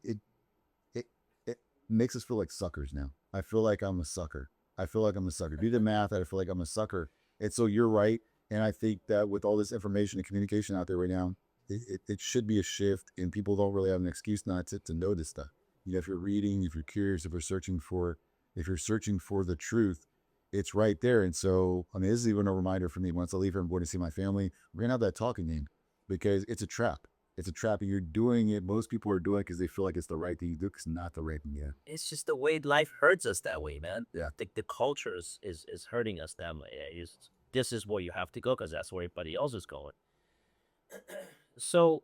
makes us feel like suckers now. I feel like I'm a sucker. Do the math, I feel like I'm a sucker. And so you're right. And I think that with all this information and communication out there right now, it should be a shift, and people don't really have an excuse not to know this stuff. If you're reading, if you're curious, if you're searching for the truth, it's right there. And so, I mean, this is even a reminder for me. Once I leave here, I'm going to see my family. We're going to have that talking game, because it's a trap. It's a trap, and you're doing it. Most people are doing it because they feel like it's the right thing to do, because it's not the right thing. Yeah. It's just the way life hurts us that way, man. Yeah. The culture is hurting us that way. This is where you have to go because that's where everybody else is going. So,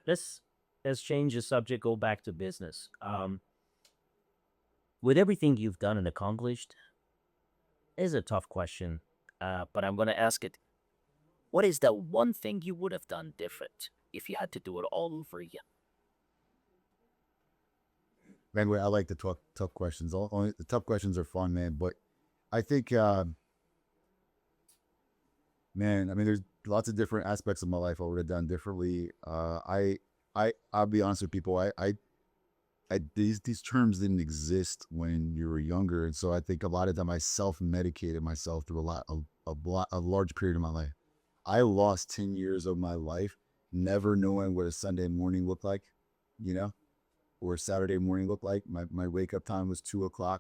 let's change the subject, go back to business. With everything you've done and accomplished, is a tough question, but I'm going to ask it. What is the one thing you would have done different if you had to do it all over again? Anyway, I like to talk tough questions. Only the tough questions are fun, man. But I think, man, I mean, there's lots of different aspects of my life I would have done differently. I'll be honest with people. These terms didn't exist when you were younger, and so I think a lot of time I self-medicated myself through a large period of my life. I lost 10 years of my life never knowing what a Sunday morning looked like, or a Saturday morning looked like. My wake up time was 2:00,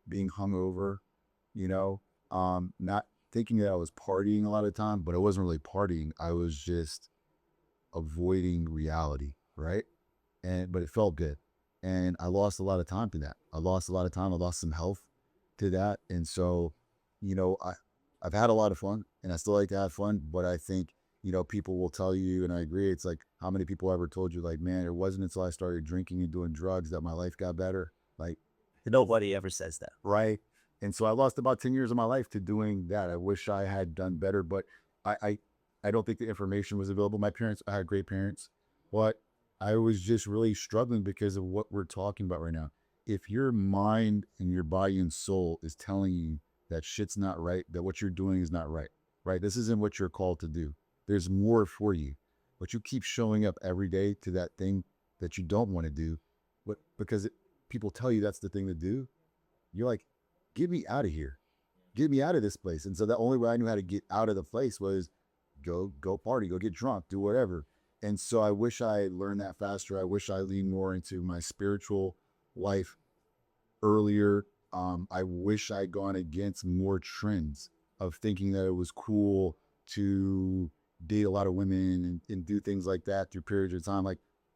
being hungover, not thinking that I was partying a lot of time, but I wasn't really partying. I was just avoiding reality, right? But it felt good. And I lost a lot of time to that. I lost some health to that. And so, I've had a lot of fun, and I still like to have fun, but I think, people will tell you, and I agree, it's like, how many people ever told you, like, man, it wasn't until I started drinking and doing drugs that my life got better? Like, Nobody ever says that. right? And so I lost about 10 years of my life to doing that. I wish I had done better, but I don't think the information was available. I had great parents, but I was just really struggling because of what we're talking about right now. If your mind and your body and soul is telling you that shit's not right, that what you're doing is not right, right? This isn't what you're called to do. There's more for you, but you keep showing up every day to that thing that you don't want to do, but because people tell you that's the thing to do, you're like, get me out of here, get me out of this place. And so the only way I knew how to get out of the place was go party, go get drunk, do whatever. And so I wish I learned that faster. I wish I leaned more into my spiritual life earlier. I wish I'd gone against more trends of thinking that it was cool to date a lot of women and do things like that through periods of time.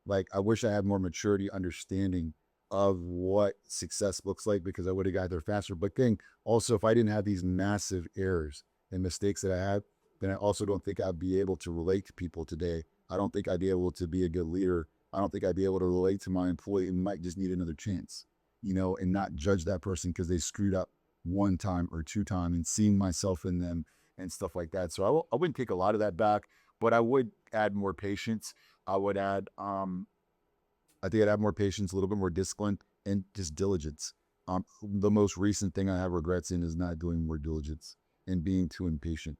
Like I wish I had more maturity, understanding of what success looks like, because I would have got there faster. But then also, if I didn't have these massive errors and mistakes that I had, then I also don't think I'd be able to relate to people today. I don't think I'd be able to be a good leader. I don't think I'd be able to relate to my employee and might just need another chance, and not judge that person because they screwed up one time or two times, and seeing myself in them and stuff like that. So I wouldn't take a lot of that back, but I would add more patience. I would add, I think I'd have more patience, a little bit more discipline, and just diligence. The most recent thing I have regrets in is not doing more diligence and being too impatient.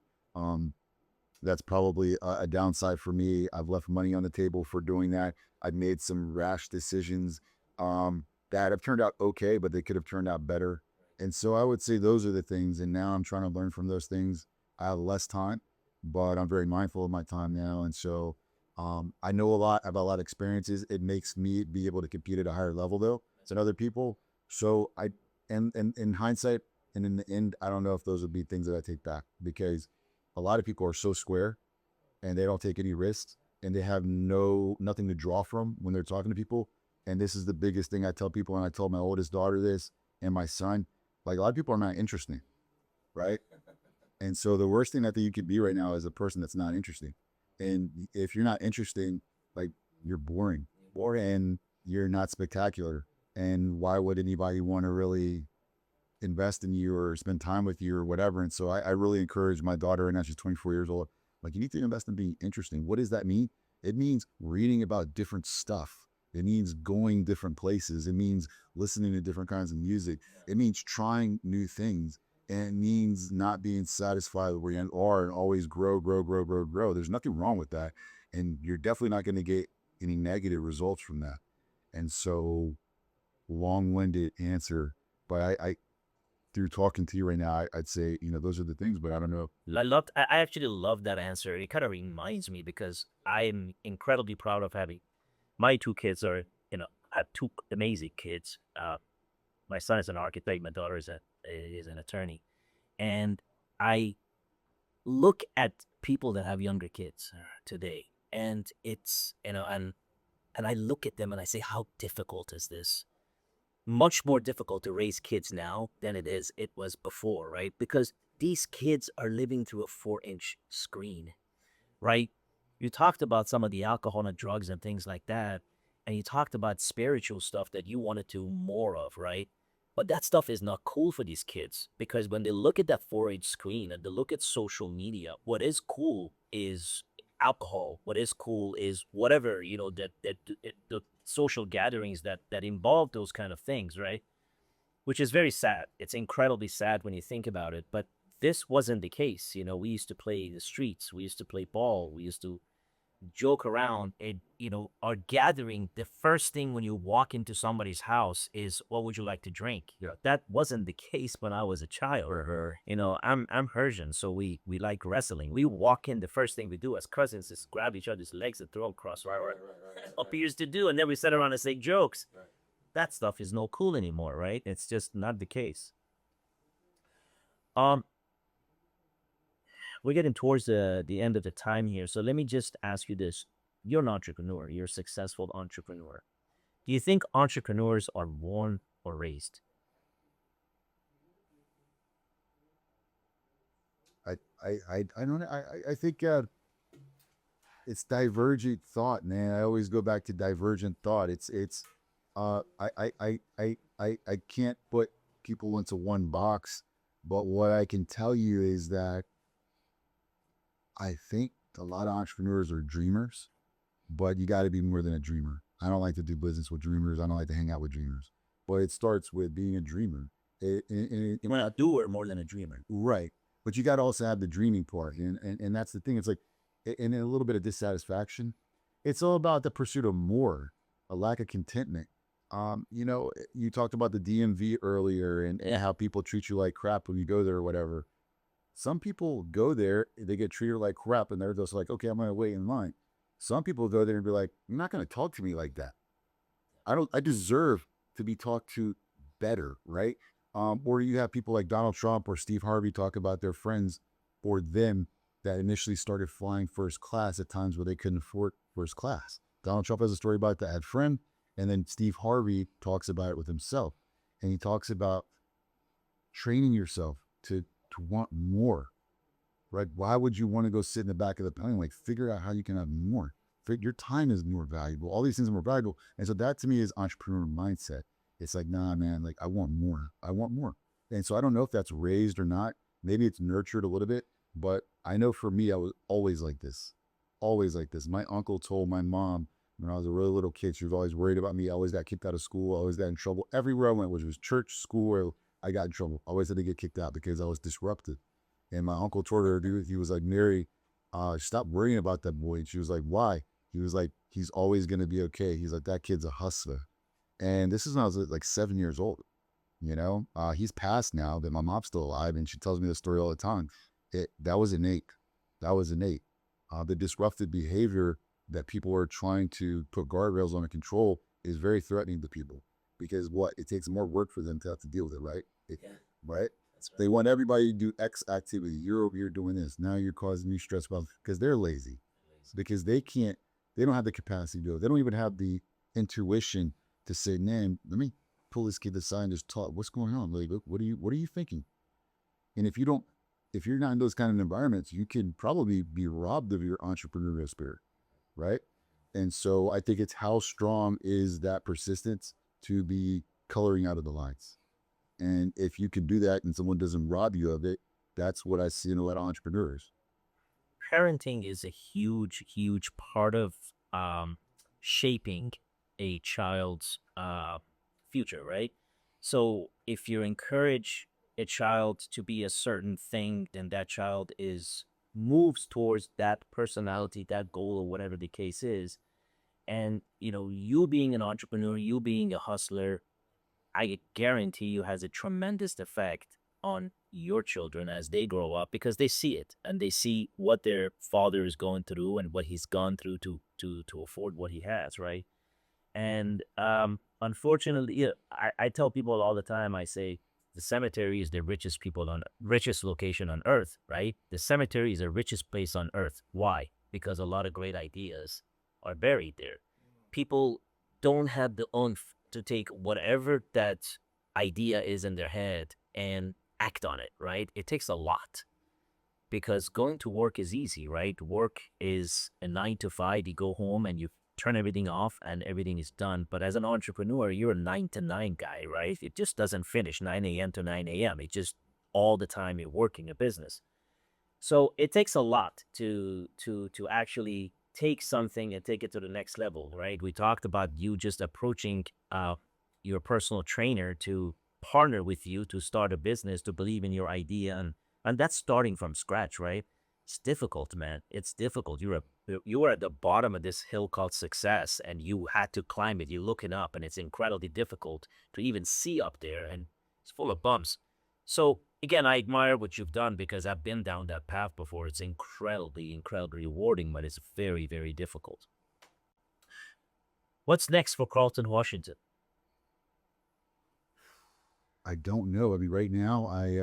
That's probably a downside for me. I've left money on the table for doing that. I've made some rash decisions that have turned out okay, but they could have turned out better. And so I would say those are the things. And now I'm trying to learn from those things. I have less time, but I'm very mindful of my time now. And so I know a lot about a lot of experiences. It makes me be able to compete at a higher level though than other people. So and in hindsight and in the end, I don't know if those would be things that I take back, because a lot of people are so square and they don't take any risks and they have nothing to draw from when they're talking to people. And this is the biggest thing I tell people. And I told my oldest daughter this and my son, like, a lot of people are not interesting, right? And so the worst thing I think you could be right now is a person that's not interesting. And if you're not interesting, like, you're boring, and you're not spectacular. And why would anybody want to really invest in you or spend time with you or whatever? And so I really encourage my daughter, and now she's 24 years old, like, you need to invest in being interesting. What does that mean? It means reading about different stuff. It means going different places. It means listening to different kinds of music. It means trying new things. And it means not being satisfied with where you are and always grow, grow, grow, grow, grow. There's nothing wrong with that. And you're definitely not going to get any negative results from that. And so, long-winded answer, but I through talking to you right now, I'd say, those are the things, but I don't know. I actually love that answer. It kind of reminds me because I'm incredibly proud of having my two kids are, I have two amazing kids. My son is an architect. My daughter is an attorney. And I look at people that have younger kids today, and it's, and I look at them and I say, how difficult is this? Much more difficult to raise kids now than it was before, right? Because these kids are living through a 4-inch screen, right? You talked about some of the alcohol and drugs and things like that, and you talked about spiritual stuff that you wanted to more of, right? But that stuff is not cool for these kids, because when they look at that 4-inch screen and they look at social media, what is cool is alcohol. What is cool is whatever, the social gatherings that involve those kind of things, right? Which is very sad. It's incredibly sad when you think about it. But this wasn't the case. We used to play the streets. We used to play ball. We used to joke around. And, our gathering, the first thing when you walk into somebody's house is, what would you like to drink? Yeah. That wasn't the case when I was a child. I'm Persian, so we like wrestling. We walk in, the first thing we do as cousins is grab each other's legs and throw them across, right. Appears to do, and then we sit around and say jokes. Right. That stuff is no cool anymore, right? It's just not the case. We're getting towards the end of the time here, so let me just ask you this. You're an entrepreneur. You're a successful entrepreneur. Do you think entrepreneurs are born or raised? I don't know. I think it's divergent thought, man. I always go back to divergent thought. I can't put people into one box, but what I can tell you is that I think a lot of entrepreneurs are dreamers, but you got to be more than a dreamer. I don't like to do business with dreamers. I don't like to hang out with dreamers. But it starts with being a dreamer. You're not a doer more than a dreamer. Right. But you got to also have the dreaming part. And that's the thing. It's like, and a little bit of dissatisfaction. It's all about the pursuit of more, a lack of contentment. You talked about the DMV earlier and how people treat you like crap when you go there or whatever. Some people go there, they get treated like crap, and they're just like, okay, I'm going to wait in line. Some people go there and be like, you're not going to talk to me like that. I deserve to be talked to better, right? Or you have people like Donald Trump or Steve Harvey talk about their friends or them that initially started flying first class at times where they couldn't afford first class. Donald Trump has a story about that friend, and then Steve Harvey talks about it with himself. And he talks about training yourself to want more, right? Why would you want to go sit in the back of the plane? Like, figure out how you can have more. Your time is more valuable. All these things are more valuable. And so that to me is entrepreneur mindset. It's like, nah, man, like, I want more. I want more. And so I don't know if that's raised or not. Maybe it's nurtured a little bit, but I know for me, I was always like this. Always like this. My uncle told my mom when I was a really little kid, she was always worried about me. I always got kicked out of school. I always got in trouble. Everywhere I went, which was church, school, I got in trouble. I always had to get kicked out because I was disrupted. And my uncle told her, dude, he was like, Mary, stop worrying about that boy. And she was like, why? He was like, he's always going to be okay. He's like, that kid's a hustler. And this is when I was like 7 years old. He's passed now, but my mom's still alive, and she tells me the story all the time. That was innate. That was innate. The disruptive behavior that people are trying to put guardrails on and control is very threatening to people, because it takes more work for them to have to deal with it, right? Right? That's They want everybody to do X activity. You're over here doing this. Now you're causing me stress about, because they're lazy, because they don't have the capacity to do it. They don't even have the intuition to say, man, let me pull this kid aside and just talk. What's going on? Like, what are you thinking? And if you're not in those kind of environments, you can probably be robbed of your entrepreneurial spirit, right? And so I think it's how strong is that persistence to be coloring out of the lines. And if you can do that and someone doesn't rob you of it, that's what I see in a lot of entrepreneurs. Parenting is a huge part of shaping a child's future, right? So if you encourage a child to be a certain thing, then that child moves towards that personality, that goal, or whatever the case is. And you being an entrepreneur, you being a hustler, I guarantee you has a tremendous effect on your children as they grow up, because they see it and they see what their father is going through and what he's gone through to afford what he has, right? And unfortunately, I tell people all the time, I say the cemetery is the richest location on earth, right? The cemetery is the richest place on earth. Why? Because a lot of great ideas are buried there. People don't have the oomph to take whatever that idea is in their head and act on it, right? It takes a lot, because going to work is easy, right? Work is a 9 to 5. You go home and you turn everything off and everything is done. But as an entrepreneur, you're a 9 to 9 guy, right? It just doesn't finish 9 a.m. to 9 a.m. It's just all the time you're working a business. So it takes a lot to actually take something and take it to the next level, right? We talked about you just approaching your personal trainer to partner with you to start a business, to believe in your idea, and that's starting from scratch, right? It's difficult, man. It's difficult. You were at the bottom of this hill called success, and you had to climb it. You're looking up, and it's incredibly difficult to even see up there, and it's full of bumps. So again, I admire what you've done, because I've been down that path before. It's incredibly rewarding, but it's very difficult. What's next for Carlton, Washington? I don't know. I mean, right now I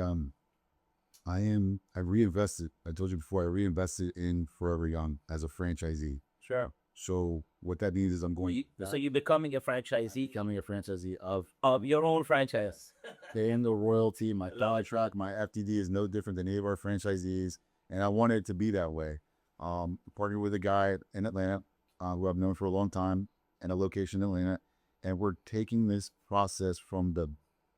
reinvested. I told you before, I reinvested in Forever Young as a franchisee. Sure. So what that means is I'm going. So you're becoming a franchisee Becoming a franchisee of your own franchise. paying the royalty. My track, my FTD is no different than any of our franchisees, and I wanted it to be that way. Partnered with a guy in Atlanta who I've known for a long time, and a location in Atlanta, and we're taking this process from the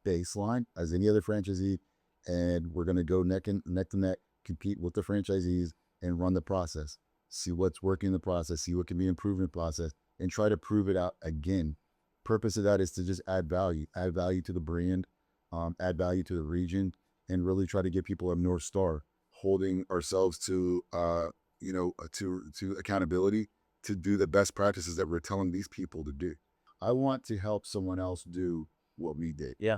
baseline as any other franchisee, and we're going to go neck to neck, compete with the franchisees, and run the process. See what's working in the process, see what can be improved in the process, and try to prove it out again. Purpose of that is to just add value to the brand, add value to the region, and really try to give people a North Star, holding ourselves to to accountability, to do the best practices that we're telling these people to do. I want to help someone else do what we did. Yeah.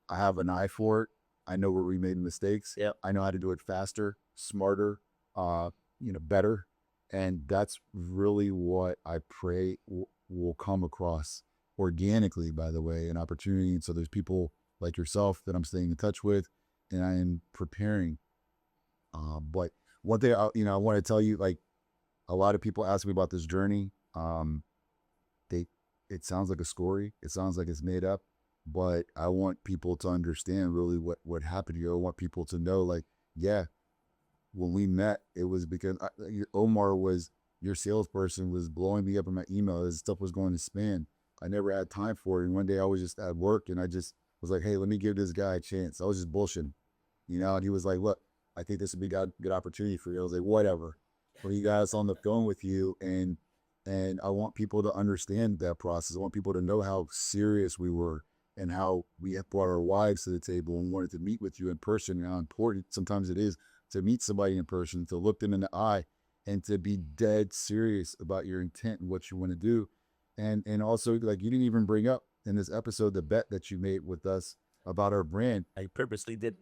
I have an eye for it. I know where we made mistakes. Yeah. I know how to do it faster, smarter, better. And that's really what I pray will come across organically, by the way, an opportunity. And so there's people like yourself that I'm staying in touch with, and I am preparing. But one thing, I want to tell you, like, a lot of people ask me about this journey. It sounds like a story. It sounds like it's made up, but I want people to understand really what happened here. I want people to know, like, yeah, when we met, it was because Omar was your salesperson, was blowing me up in my email. His stuff was going to spam. I never had time for it. And one day I was just at work, and I just was like, hey, let me give this guy a chance. I was just bullshitting, and he was like, look, I think this would be a good opportunity for you. I was like, whatever. Well, you guys on the phone with you, and I want people to understand that process. I want people to know how serious we were, and how we have brought our wives to the table and wanted to meet with you in person, and how important sometimes it is to meet somebody in person, to look them in the eye, and to be dead serious about your intent and what you want to do. And also, like, you didn't even bring up in this episode the bet that you made with us about our brand. I purposely did.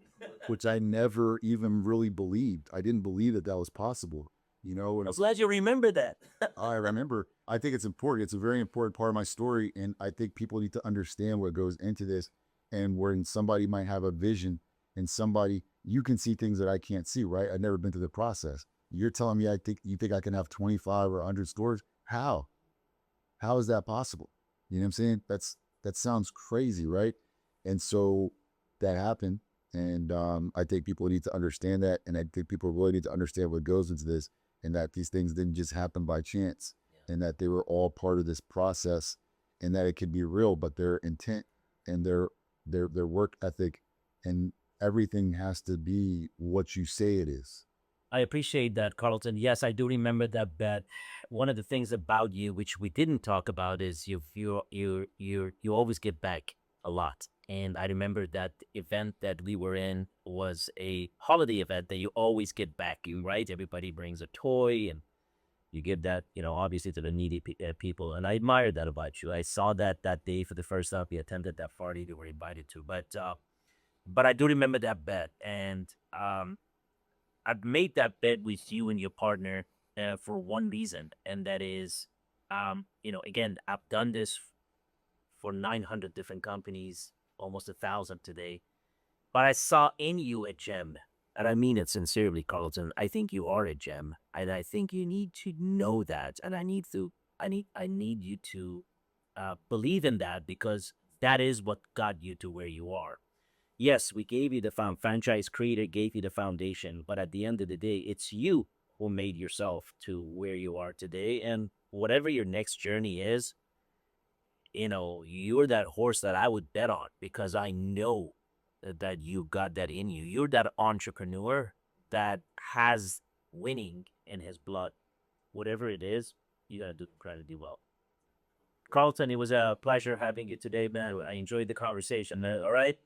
Which I never even really believed. I didn't believe that was possible. you know, and I'm glad you remember that. I remember. I think it's important. It's a very important part of my story, and I think people need to understand what goes into this. And when somebody might have a vision, and somebody you can see things that I can't see, right? I've never been through the process. You're telling me you think I can have 25 or 100 stores? How? How is that possible? You know what I'm saying? That sounds crazy, right? And so that happened, and I think people need to understand that, and I think people really need to understand what goes into this, and that these things didn't just happen by chance, and that they were all part of this process, and that it can be real, but their intent and their work ethic and everything has to be what you say it is. I appreciate that, Carlton. Yes, I do remember that bet. One of the things about you, which we didn't talk about, is you always give back a lot. And I remember that event that we were in was a holiday event that you always get back. You right, everybody brings a toy, and you give that, obviously to the needy people. And I admired that about you. I saw that day for the first time. We attended that party you were invited to, but I do remember that bet, and I've made that bet with you and your partner for one reason, and that is, again, I've done this for 900 different companies, almost 1,000 today, but I saw in you a gem, and I mean it sincerely, Carlton. I think you are a gem, and I think you need to know that, and I need you to believe in that, because that is what got you to where you are. Yes, we gave you the franchise creator gave you the foundation, but at the end of the day, it's you who made yourself to where you are today. And whatever your next journey is, you're that horse that I would bet on, because I know that you got that in you. You're that entrepreneur that has winning in his blood. Whatever it is, you gotta do incredibly well. Carlton, it was a pleasure having you today, man. I enjoyed the conversation. All right.